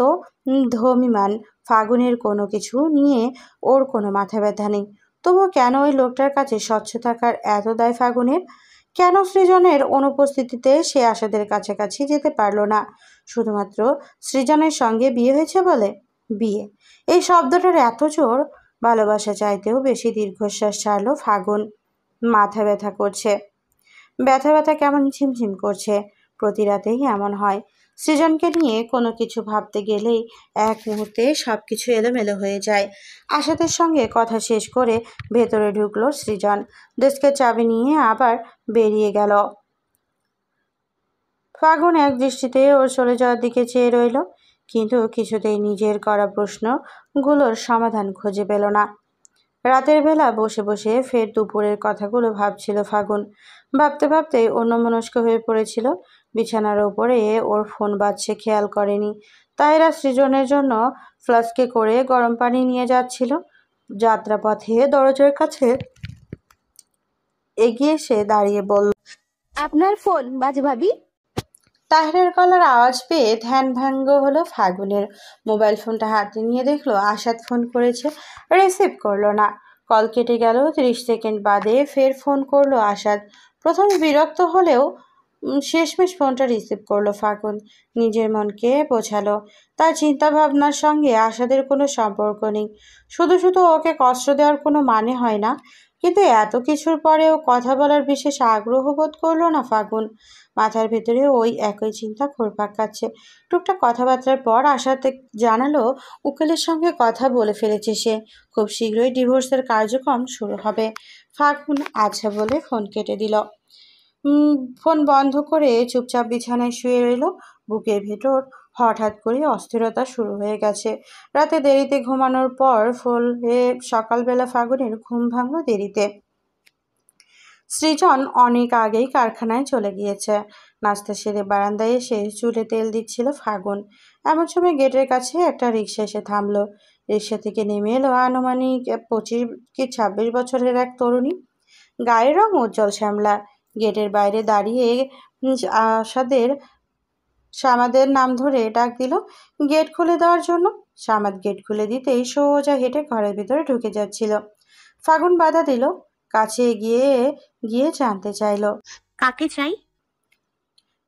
ধমিমান। ফাগুনের কোনো কিছু নিয়ে ওর কোনো মাথা ব্যথা নেই। তবুও কেন ওই লোকটার কাছে স্বচ্ছ থাকার এত দায় ফাগুনের? কেন সৃজনের অনুপস্থিতিতে সে আশাদের কাছাকাছি যেতে পারল না? শুধুমাত্র সৃজনের সঙ্গে বিয়ে হয়েছে বলে? বিয়ে, এই শব্দটার এত জোর! ভালোবাসা চাইতেও বেশি দীর্ঘশ্বাস ছাড়ল ফাগুন। মাথা ব্যথা করছে, ব্যথা ব্যথা কেমন ঝিমঝিম করছে। প্রতি রাতেই এমন হয়। সৃজনকে নিয়ে কোনো কিছু ভাবতে গেলেই এক মুহূর্তে সব কিছু এলোমেলো হয়ে যায়। আশাদের সঙ্গে কথা শেষ করে ভেতরে ঢুকলো সৃজন। ডেস্কের চাবি নিয়ে আবার বেরিয়ে গেল। ফাগুন এক দৃষ্টিতে ওর চলে যাওয়ার দিকে চেয়ে রইল, কিন্তু কিছুতেই নিজের করা প্রশ্নগুলোর সমাধান খুঁজে পেল না। রাতের বেলা বসে বসে ফের দুপুরের কথাগুলো ভাবছিল ফাগুন। ভাবতে ভাবতেই অন্যমনস্ক হয়ে পড়েছিল। বিছানার ওপরে ওর ফোন বাজছে খেয়াল করেনি। তাহেরা সৃজনের জন্য ফ্লাস্কে করে গরম পানি নিয়ে যাচ্ছিল। যাত্রাপথে দরজার কাছে এগিয়ে এসে দাঁড়িয়ে বলল, আপনার ফোন বাজে ভাবি। তাহেরের গলার আওয়াজ পেয়ে ধ্যানভঙ্গ হলো ফাগুনের। মোবাইল ফোনটা হাতে নিয়ে দেখলো আশাদ ফোন করেছে, রিসিভ করলো না। কল কেটে গেল। 30 সেকেন্ড বাদে ফের ফোন করলো আশাদ। প্রথমে বিরক্ত হলেও শেষমেশ ফোনটা রিসিভ করলো ফাগুন। নিজের মনকে বোঝালো তার চিন্তা ভাবনার সঙ্গে আশাদের কোনো সম্পর্ক নেই। শুধু শুধু ওকে কষ্ট দেওয়ার কোনো মানে হয় না। কিন্তু এত কিছুর পরেও কথা বলার বিশেষ আগ্রহ বোধ করলো না ফাগুন। মাথার ভেতরে ওই একই চিন্তা ঘুরপাক খাচ্ছে। টুকটাক কথাবার্তার পর আশাতে জানালো উকিলের সঙ্গে কথা বলে ফেলেছে সে। খুব শীঘ্রই ডিভোর্সের কার্যক্রম শুরু হবে। ফাগুন আচ্ছা বলে ফোন কেটে দিল। ফোন বন্ধ করে চুপচাপ বিছানায় শুয়ে রইল। বুকের ভেতর হঠাৎ করে অস্থিরতা শুরু হয়ে গেছে। রাতে দেরিতে ঘুমানোর পর ফলে সকালবেলা ফাগুনের ঘুম ভাঙল দেরিতে। সৃজন অনেক আগেই কারখানায় চলে গিয়েছে। নাস্তা সেরে বারান্দায় এসে চুলে তেল দিচ্ছিল ফাগুন। এমন সময় গেটের কাছে একটা রিক্সা এসে থামলো। রিক্সা থেকে নেমে এলো আনুমানিক 25 কি 26 বছরের এক তরুণী। গায়ের রং উজ্জ্বল শ্যামলা। গেটের বাইরে দাঁড়িয়ে আশাদের সামাদের নাম ধরে ডাক দিল গেট খুলে দেওয়ার জন্য। সামাদ গেট খুলে দিতেই সোজা হেঁটে ঘরের ভিতরে ঢুকে যাচ্ছিল। ফাগুন বাধা দিল, কাছে এগিয়ে গিয়ে জানতে চাইল, কাকে চাই?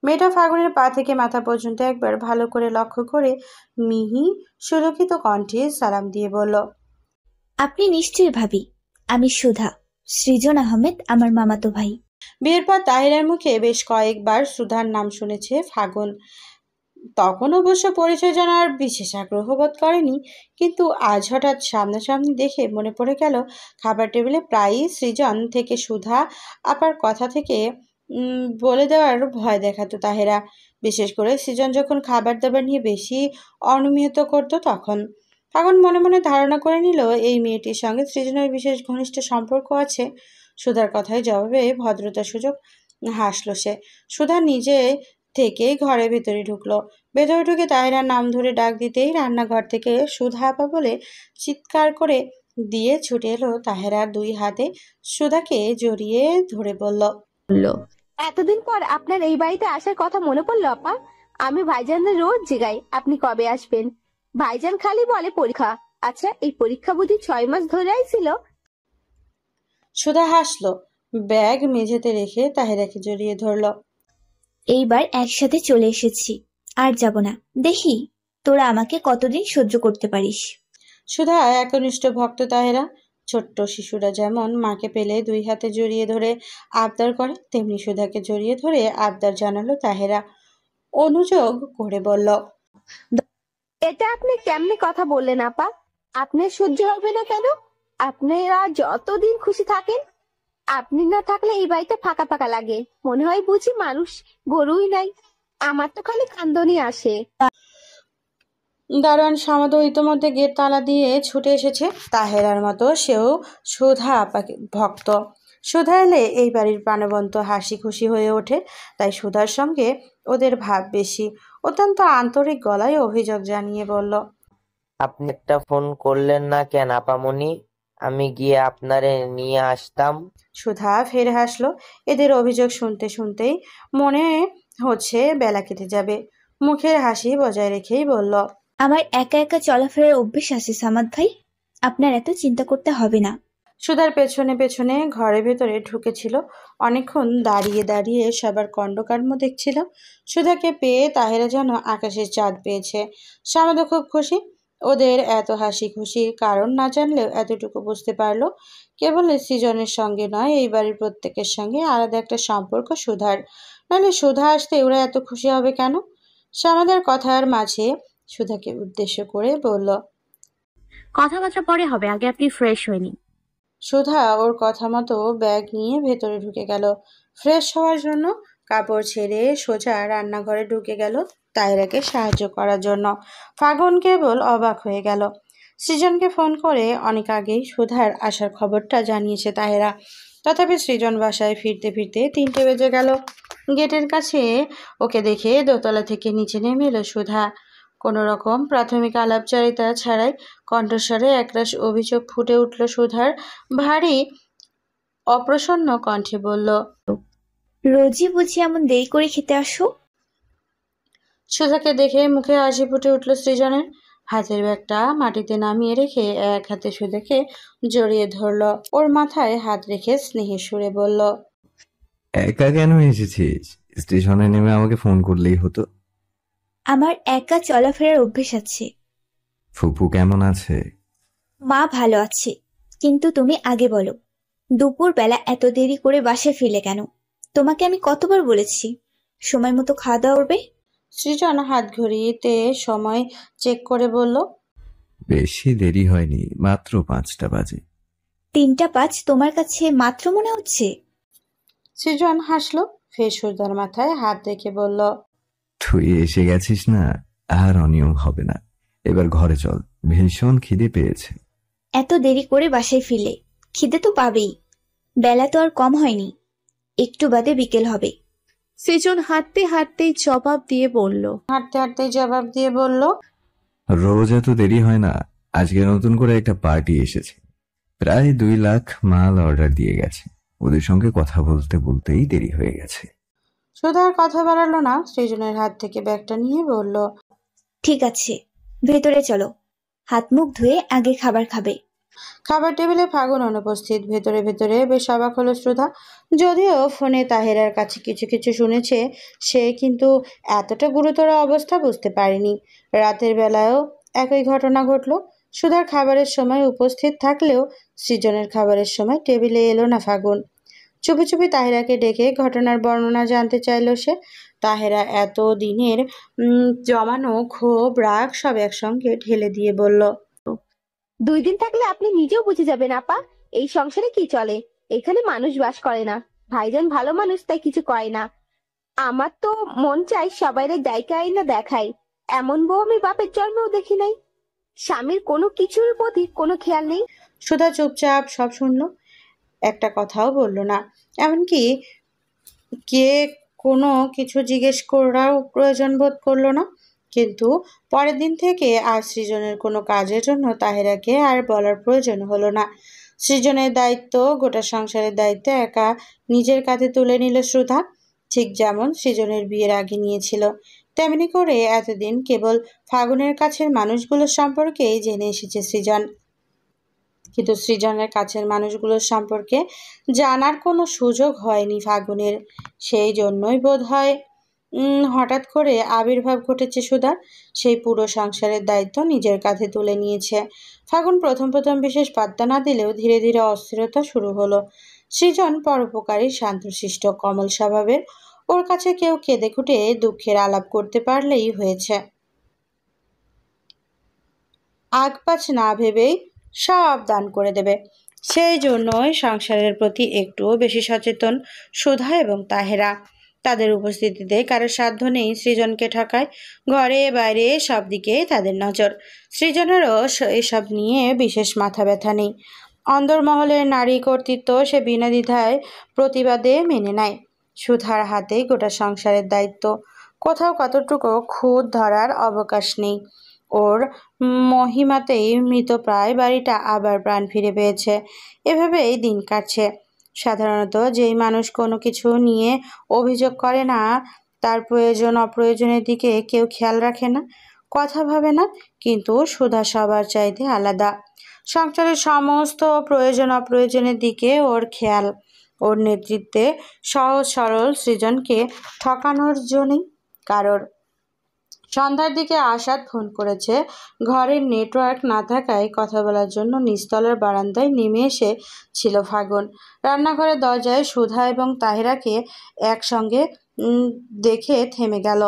মেয়েটা ফাগুনের পা থেকে মাথা পর্যন্ত একবার ভালো করে লক্ষ্য করে মিহি সুরক্ষিত কণ্ঠে সালাম দিয়ে বলল, আপনি নিশ্চয়ই ভাবি, আমি সুধা, সৃজন আহমেদ আমার মামাতো ভাই। বিয়ের পর তাহিরের মুখে বেশ কয়েকবার সুধার নাম শুনেছে ফাগুন। তখন অবশ্য পরিচয় জানার বিশেষ আগ্রহ বোধ করেনি, কিন্তু আজ হঠাৎ সামনাসামনি দেখে মনে পড়ে গেল খাবার টেবিলে প্রায়ই সৃজন থেকে সুধা আপার কথা থেকে বলে দেওয়ার ভয় দেখাতো তাহেরা। বিশেষ করে সৃজন যখন খাবার দাবার নিয়ে বেশি অনিয়মিত করতো তখন। ফাগুন মনে মনে ধারণা করে নিল এই মেয়েটির সঙ্গে সৃজনের বিশেষ ঘনিষ্ঠ সম্পর্ক আছে। সুধার কথায় জবাবে ভদ্রতার সুযোগ হাসলো সে। সুধা নিজে থেকেই ঘরের ভেতরে ঢুকলো। ভেতরে ঢুকে তাহেরার নাম ধরে ডাক দিতেই রান্নাঘর থেকে সুধা আপা বলে চিৎকার করে দিয়ে ছুটে এলো তাহেরা। দুই হাতে সুধাকে জড়িয়ে ধরে বলল, এতদিন পর আপনার এই বাড়িতে আসার কথা মনে পড়লো আপা। আমি ভাইজানদের রোজ জিগাই আপনি কবে আসবেন। ভাইজান খালি বলে পরীক্ষা। আচ্ছা, এই পরীক্ষা বুঝি 6 মাস ধরে আইছিল? সুধা হাসলো, ব্যাগ মেঝেতে রেখে তাহেরাকে জড়িয়ে ধরল। এইবার একসাথে চলে এসেছি, আর যাব না। দেখি তোরা আমাকে কতদিন সহ্য করতে পারিস। সুধা একনিষ্ঠ ভক্ত তাহেরা। ছোট্ট শিশুরা যেমন মাকে পেলে দুই হাতে জড়িয়ে ধরে আবদার করে, তেমনি সুধাকে জড়িয়ে ধরে আবদার জানালো তাহেরা। অনুযোগ করে বলল, এটা আপনি কেমনে কথা বললেন আপা? আপনার সহ্য হবে না কেন? আপনারা যতদিন খুশি থাকেন। আপনি না থাকলে এই বাড়িতে ফাঁকা ফাঁকা লাগে। মনে হয় বুঝি মানুষ গরুই নাই। আমার তো খালি কান্দনি আসে। দারোয়ান সামাদও ইতোমধ্যে গেট তালা দিয়ে ছুটে এসেছে। তাহেরার মতো সেও সুধা আপাকে ভক্ত। সুধা এলে এই বাড়ির প্রাণবন্ত হাসি খুশি হয়ে ওঠে, তাই সুধার সঙ্গে ওদের ভাব বেশি। অত্যন্ত আন্তরিক গলায় অভিযোগ জানিয়ে বলল, আপনি একটা ফোন করলেন না কেন আপামনি? আমি গিয়ে আপনারে নিয়ে আসতাম। সুধা ফের হাসলো। এদের অভিযোগ শুনতে শুনতেই মনে হচ্ছে বেলা কেটে যাবে। মুখের হাসি বজায় রেখেই বলল, আমার একা একা চলাফেরার অভ্যেস আছে সামাদ ভাই, আপনার এত চিন্তা করতে হবে না। সুধার পেছনে পেছনে ঘরের ভেতরে ঢুকেছিল। অনেকক্ষণ দাঁড়িয়ে দাঁড়িয়ে সবার কণ্ডকর্ম দেখছিল। সুধাকে পেয়ে তাহেরা যেন আকাশের চাঁদ পেয়েছে। সামাদও খুব খুশি। ওদের এত হাসি খুশির কারণ না জানলেও এতটুকু বুঝতে পারলো, কেবল সৃজনের সঙ্গে নয়, এই বাড়ির প্রত্যেকের সঙ্গে আলাদা একটা সম্পর্ক সুধার। নাহলে সুধা আসতে ওরা এত খুশি হবে কেন? সামাদের কথার মাঝে সুধাকে উদ্দেশ্য করে বলল, কথাবার্তা পরে হবে, আগে আপনি ফ্রেশ হয়ে নিন। সুধা ওর কথা মতো ব্যাগ নিয়ে ভেতরে ঢুকে গেল। ফ্রেশ হওয়ার জন্য কাপড় ছেড়ে সোজা রান্নাঘরে ঢুকে গেল তাইরাকে সাহায্য করার জন্য। ফাগুন কেবল অবাক হয়ে গেল। সৃজনকে ফোন করে অনেক আগেই সুধার আসার খবরটা জানিয়েছে তাহেরা। তথাপি সৃজন বাসায় ফিরতে ফিরতে 3টে বেজে গেল। গেটের কাছে ওকে দেখে দোতলা থেকে নিচে নেমে এলো সুধা। কোনো রকম প্রাথমিক আলাপচারিতা ছাড়াই কণ্ঠস্বরে একরাশ অভিযোগ ফুটে উঠল সুধার। ভারী অপ্রসন্ন কণ্ঠে বলল, রোজই বুঝি এমন দেরি করে খেতে আসো? সুধাকে দেখে মুখে হাসি ফুটে উঠল সৃজনের। হাতের ব্যাগটা মাটিতে নামিয়ে রেখে এক হাতে সুধাকে জড়িয়ে ধরল। ওর মাথায় হাত রেখে স্নেহের সুরে বলল, একা কেন এসেছিস? স্টেশনে নেমে আমাকে ফোন করলেই হতো। আমার একা চলাফেরার অভ্যেস আছে। ফুপু কেমন আছে? মা ভালো আছে, কিন্তু তুমি আগে বলো, দুপুর বেলা এত দেরি করে বাসায় ফিরলে কেন? তোমাকে আমি কতবার বলেছি সময় মতো খাওয়া দাওয়া করবে? সৃজন হাত ঘড়িতে সময় চেক করে বলল, বেশি দেরি হয়নি, মাত্র 5টা বাজে। 3টা 5 তোমার কাছে মাত্র মনে হচ্ছে? সৃজন হাসলো। ফের সুধার মাথায় হাত রেখে বলল, তুই এসে গেছিস না, আর অনিয়ম হবে না। এবার ঘরে চল, ভীষণ খিদে পেয়েছে। এত দেরি করে বাসায় ফিরলে খিদে তো পাবেই। বেলা তো আর কম হয়নি, একটু বাদে বিকেল হবে। সৃজন হাঁটতে হাঁটতেই জবাব দিয়ে বলল, হাঁটতে হাঁটতে জবাব দিয়ে বলল, রোজ এত দেরি হয় না। আজকে নতুন করে একটা পার্টি এসেছে, প্রায় 2 লাখ মাল অর্ডার দিয়ে গেছে। ওদের সঙ্গে কথা বলতে বলতেই দেরি হয়ে গেছে। সুধার কথা বাড়ালো না। সৃজনের হাত থেকে ব্যাগটা নিয়ে বলল, ঠিক আছে, ভেতরে চলো, হাত মুখ ধুয়ে আগে খাবার খাবে। খাবার টেবিলে ফাগুন অনুপস্থিত। ভেতরে ভেতরে বেশ অবাক হলো সুধা। যদিও ফোনে তাহেরার কাছে কিছু কিছু শুনেছে, সে কিন্তু এতটা গুরুতর অবস্থা বুঝতে পারেনি। রাতের বেলায়ও একই ঘটনা ঘটলো। সুধার খাবারের সময় উপস্থিত থাকলেও সৃজনের খাবারের সময় টেবিলে এলো না ফাগুন। চুপি চুপি তাহেরাকে ডেকে ঘটনার বর্ণনা জানতে চাইল সে। তাহেরা এত দিনের জমানো ক্ষোভ রাগ সব একসঙ্গে ঢেলে দিয়ে বলল, 2 দিন থাকলে আপনি নিজেও বুঝে যাবেন আপা, এই সংসারে কি চলে। এখানে মানুষ বাস করে না। ভাইজান ভালো মানুষ, তাই কিছু কয় না। আমার তো মন চাই সবাইরে জায়গায় না দেখাই। এমন বউ আমি বাপের জন্মেও দেখি নাই। স্বামীর কোনো কিছুর প্রতি কোনো খেয়াল নেই। সুধা চুপচাপ সব শুনলো, একটা কথাও বলল না। এমনকি কে কোনো কিছু জিজ্ঞেস করাও প্রয়োজন বোধ করলো না। কিন্তু পরের দিন থেকে আর সৃজনের কোনো কাজের জন্য তাহেরাকে আর বলার প্রয়োজন হলো না। সৃজনের দায়িত্ব, গোটা সংসারের দায়িত্ব একা নিজের কাঁধে তুলে নিল সুধা। ঠিক যেমন সৃজনের বিয়ের আগে নিয়েছিল, তেমনি করে এতদিন কেবল ফাগুনের কাছের মানুষগুলোর সম্পর্কেই জেনে এসেছে সৃজন। কিন্তু সৃজনের কাছের মানুষগুলোর সম্পর্কে জানার কোনো সুযোগ হয়নি ফাগুনের। সেই জন্যই বোধ হয় হঠাৎ করে আবির্ভাব ঘটেছে সুধার। সেই পুরো সংসারের দায়িত্ব নিজের কাঁধে তুলে নিয়েছে। ফাগুন প্রথম প্রথম বিশেষ পাত্তা না দিলেও ধীরে ধীরে অস্থিরতা শুরু হলো। সৃজন পরোপকারী, শান্তশিষ্ট, কমল স্বভাবের। ওর কাছে কেউ কেঁদে কুটে দুঃখের আলাপ করতে পারলেই হয়েছে, আগপাছ না ভেবেই সব দান করে দেবে। সেই জন্যই সংসারের প্রতি একটুও বেশি সচেতন সুধা এবং তাহেরা। তাদের উপস্থিতিতে কারো সাধ্য নেই সৃজনকে ঠকায়। ঘরে বাইরে সব দিকে তাদের নজর। সৃজনেরও এসব নিয়ে বিশেষ মাথা ব্যথা নেই। অন্দরমহলের নারী কর্তৃত্ব সে বিনা দ্বিধায় প্রতিবাদে মেনে নেয়। সুধার হাতেই গোটা সংসারের দায়িত্ব। কোথাও কতটুকু খুঁত ধরার অবকাশ নেই। ওর মহিমাতেই মৃতপ্রায় বাড়িটা আবার প্রাণ ফিরে পেয়েছে। এভাবেই দিন কাটছে। সাধারণত যেই মানুষ কোনো কিছু নিয়ে অভিযোগ করে না, তার প্রয়োজন অপ্রয়োজনের দিকে কেউ খেয়াল রাখে না, কথা ভাবে না। কিন্তু সুধা সবার চাইতে আলাদা। সংসারের সমস্ত প্রয়োজন অপ্রয়োজনের দিকে ওর খেয়াল। ওর নেতৃত্বে সহজ সরল সৃজনকে ঠকানোর জন্যই কারোর। সন্ধ্যার দিকে আসাদ ফোন করেছে। ঘরের নেটওয়ার্ক না থাকায় কথা বলার জন্য নিচতলার বারান্দায় নেমে এসে ছিল ফাগুন। রান্নাঘরের দরজায় সুধা এবং তাহিরাকে একসঙ্গে দেখে থেমে গেল।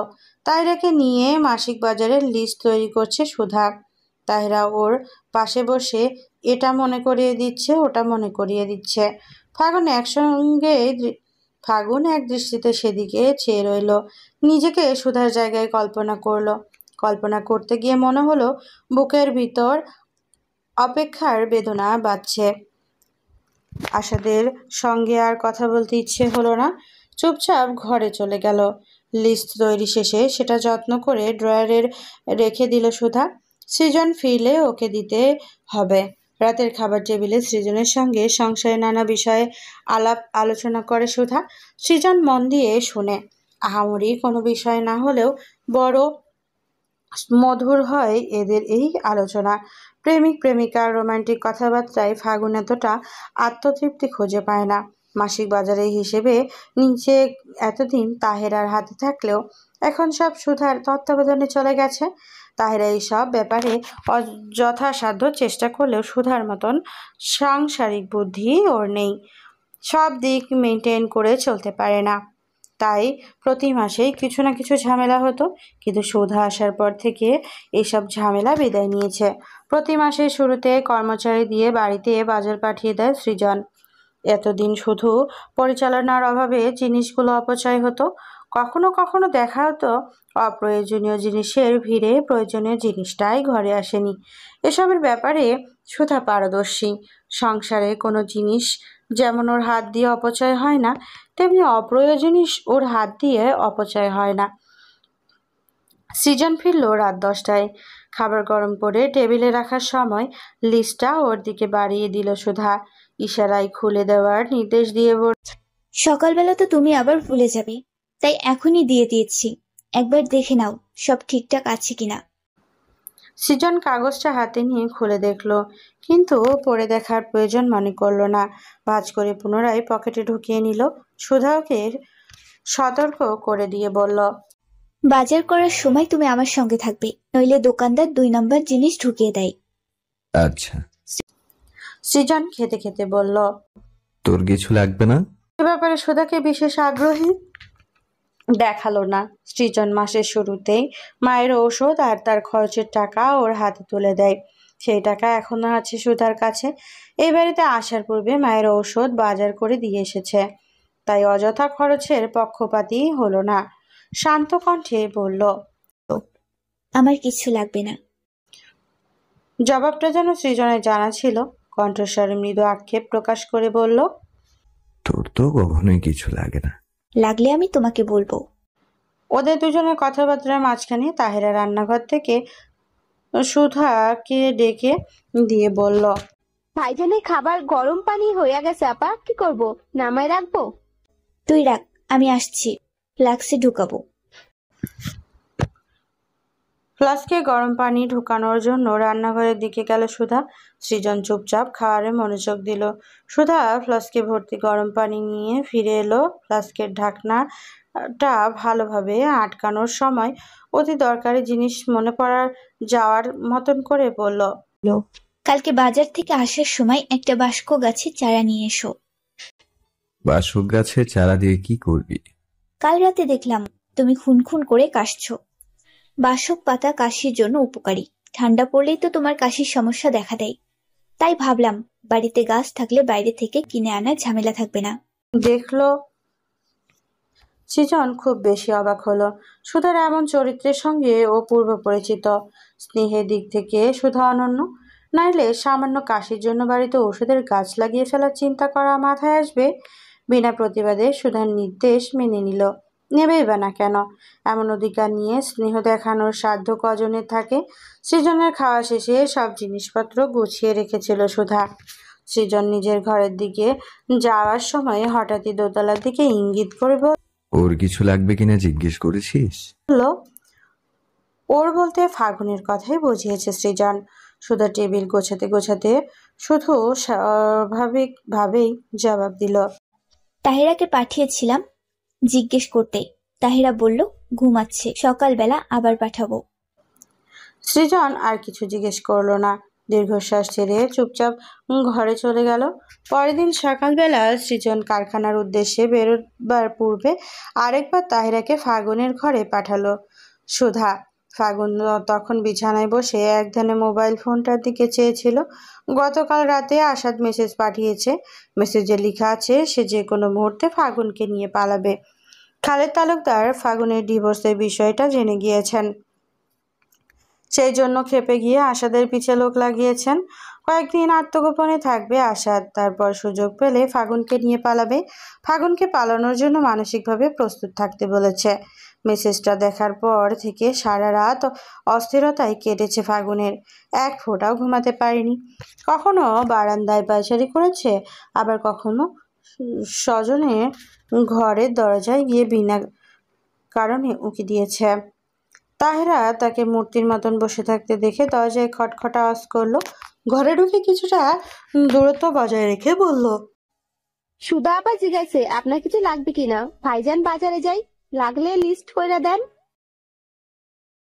তাহিরাকে নিয়ে মাসিক বাজারের লিস্ট তৈরি করছে সুধা। তাহিরা ওর পাশে বসে এটা মনে করিয়ে দিচ্ছে, ওটা মনে করিয়ে দিচ্ছে। ফাগুন এক দৃষ্টিতে সেদিকে চেয়ে রইল। নিজেকে সুধার জায়গায় কল্পনা করলো। কল্পনা করতে গিয়ে মনে হলো বুকের ভিতর অপেক্ষার বেদনা বাজছে। আশাদের সঙ্গে আর কথা বলতে ইচ্ছে হলো না। চুপচাপ ঘরে চলে গেল। লিস্ট তৈরি শেষে সেটা যত্ন করে ড্রয়ারে রেখে দিল সুধা। সৃজন ফিরলে ওকে দিতে হবে। রাতের খাবার টেবিলে সৃজনের সঙ্গে সংসারে নানা বিষয়ে আলাপ আলোচনা করে সুধা। সৃজন মন দিয়ে শুনে। আহামরি কোনো বিষয় না হলেও বড় মধুর হয় এদের এই আলোচনা। প্রেমিক প্রেমিকার রোমান্টিক কথাবার্তায় ফাগুন এতটা আত্মতৃপ্তি খুঁজে পায় না। মাসিক বাজারের হিসেবে নিচে এতদিন তাহেরার হাতে থাকলেও এখন সব সুধার তত্ত্বাবধানে চলে গেছে। তাহেরা এই সব ব্যাপারে যথাসাধ্য চেষ্টা করলেও সুধার মতন সাংসারিক বুদ্ধি ওর নেই। সব দিক মেনটেন করে চলতে পারে না। তাই প্রতি মাসেই কিছু না কিছু ঝামেলা হতো। কিন্তু সুধা আসার পর থেকে এইসব ঝামেলা বিদায় নিয়েছে। প্রতি মাসের শুরুতে কর্মচারী দিয়ে বাড়িতে বাজার পাঠিয়ে দেয় সৃজন। এতদিন শুধু পরিচালনার অভাবে জিনিসগুলো অপচয় হতো। কখনো কখনো দেখা হতো অপ্রয়োজনীয় জিনিসের ভিড়ে প্রয়োজনীয় জিনিসটাই ঘরে আসেনি। এসবের ব্যাপারে সুধা পারদর্শী। সংসারে কোনো জিনিস যেমন ওর হাত দিয়ে অপচয় হয় না, তেমনি অপ্রয়োজনীয় ওর হাত দিয়ে অপচয় হয় না। সৃজন ফিরল রাত 10টায়। খাবার গরম করে টেবিলে রাখার সময় লিস্টটা ওর দিকে বাড়িয়ে দিল সুধা। ইশারায় খুলে দেওয়ার নির্দেশ দিয়ে সকালবেলা তো তুমি আবার ভুলে যাবে, তাই এখনই দিয়ে দিয়েছি। একবার দেখে নাও সব ঠিকঠাক আছে কিনা। সৃজন কাগজটা হাতে নিয়ে খুলে দেখলো, কিন্তু পড়ে দেখার প্রয়োজন মনে করলো না। ভাঁজ করে পুনরায় পকেটে ঢুকিয়ে নিল। সুধা ওকে সতর্ক করে দিয়ে বলল, বাজার করার সময় তুমি আমার সঙ্গে থাকবে, নইলে দোকানদার 2 নম্বর জিনিস ঢুকিয়ে দেয়। আচ্ছা, সৃজন খেতে খেতে বলল, তোর কিছু লাগবে না? এ ব্যাপারে সুধাকে বিশেষ আগ্রহী দেখালো না। সৃজন মাসের শুরুতেই মায়ের ঔষধ আর তার খরচের টাকা ওর হাতে তুলে দেয়। সেই টাকা এখনো আছে সুধার কাছে। এই বাড়িতে আসার পূর্বে মায়ের ঔষধ বাজার করে দিয়ে এসেছে। তাই অযথা খরচের পক্ষপাতী হলো না। শান্ত কণ্ঠে বলল, আমার কিছু লাগবে না। জবাবটা যেন সৃজনের জানা ছিল। কণ্ঠস্বরে মৃদু আক্ষেপ প্রকাশ করে বলল, তোর তো কখনোই কিছু লাগে না। লাগলে আমি তোমাকে বলবো। ওদের দুজনের কথাবার্তার মাঝখানে তাহেরা রান্নাঘর থেকে সুধাকে ডেকে দিয়ে বলল, ভাইজানের খাবার গরম পানি হয়ে গেছে আপা, কি করব, নামায় রাখবো? তুই রাখ, আমি আসছি, ফ্লাক্সে ঢুকাবো। ফ্লাস্কে গরম পানি ঢুকানোর জন্য রান্নাঘরের দিকে গেল সুধা। সৃজন চুপচাপ খাওয়ারে মনোযোগ দিল। সুধা ফ্লাস্কে ভর্তি গরম পানি নিয়ে ফিরে এলো। ফ্লাস্কের ঢাকনাটা ভালোভাবে আটকানোর সময় অতি দরকারি জিনিস মনে পড়ার যাওয়ার মতন করে বলল, কালকে বাজার থেকে আসার সময় একটা বাস্ক গাছের চারা নিয়ে এসো। বাসক গাছে চারা দিয়ে কি করবি? কাল রাতে দেখলাম তুমি খুন করে কাশছো। বাসক পাতা কাশির জন্য উপকারী। ঠান্ডা পড়লেই তো তোমার কাশির সমস্যা দেখা দেয়। তাই ভাবলাম বাড়িতে গাছ থাকলে বাইরে থেকে কিনে আনার ঝামেলা থাকবে না। দেখলো। সৃজন খুব বেশি অবাক হলো। সুধার এমন চরিত্রের সঙ্গে ও পূর্ব পরিচিত। স্নেহের দিক থেকে সুধা অনন্য। নাইলে সামান্য কাশির জন্য বাড়িতে ওষুধের গাছ লাগিয়ে ফেলার চিন্তা করা মাথায় আসবে? বিনা প্রতিবাদে সুধার নির্দেশ মেনে নিল। নেবেই বা না কেন? এমন অধিকার নিয়ে স্নেহ দেখানোর সাধ্য কজনের থাকে? সৃজনের খাওয়া শেষে সব জিনিসপত্র গুছিয়ে রেখেছিল সুধা। সৃজন নিজের ঘরের দিকে যাওয়ার সময় হঠাৎই দোতলার দিকে ইঙ্গিত করে ওর কিছু লাগবে কিনা জিজ্ঞেস করেছিস? বলল, ওর বলতে ফাগুনের কথাই বুঝিয়েছে সৃজন। সুধা টেবিল গোছাতে গোছাতে শুধু স্বাভাবিকভাবেই জবাব দিল, তাহিরাকে পাঠিয়েছিলাম জিজ্ঞেস করতে। তাহিরা বলল ঘুমাচ্ছে, সকালবেলা আবার পাঠাবো। সৃজন আর কিছু জিজ্ঞেস করলো না, দীর্ঘশ্বাস ছেড়ে চুপচাপ ঘরে চলে গেল। পরের দিন সকালবেলা সৃজন কারখানার উদ্দেশ্যে বেরোবার পূর্বে আরেকবার তাহিরাকে ফাগুনের ঘরে পাঠালো সুধা। ফাগুন তখন বিছানায় বসে একধানে মোবাইল ফোনটার দিকে চেয়েছিল। গতকাল রাতে আসাদ মেসেজ পাঠিয়েছে। মেসেজে লেখা আছে সে যে কোনো মুহূর্তে ফাগুনকে নিয়ে পালাবে। খালেদ তালুকদার ফাগুনের ডিভোর্সের বিষয়টা জেনে গিয়েছেন, সেই জন্য ক্ষেপে গিয়ে আসাদের পিছে লোক লাগিয়েছেন। কয়েকদিন আত্মগোপনে থাকবে আসাদ, তারপর সুযোগ পেলে ফাগুনকে নিয়ে পালাবে। ফাগুনকে পালানোর জন্য মানসিকভাবে প্রস্তুত থাকতে বলেছে। মেসেজটা দেখার পর থেকে সারা রাত অস্থিরতায় কেটেছে ফাগুনের। এক ফোঁটাও ঘুমাতে পারেনি। কখনো বারান্দায় পায়চারি করেছে, আবার কখনো স্বজনের ঘরের দরজায় গিয়ে বিনা কারণে উঁকি দিয়েছে। তাহেরা তাকে মূর্তির মতন বসে থাকতে দেখে দরজায় খটখট আওয়াজ করলো। ঘরে ঢুকে কিছুটা দূরত্ব বজায় রেখে বলল, সুধা আবার জিজ্ঞাসে আপনার কিছু লাগবে কিনা? ভাইজান বাজারে যাই, লাগলে লিস্ট কইরা দেন।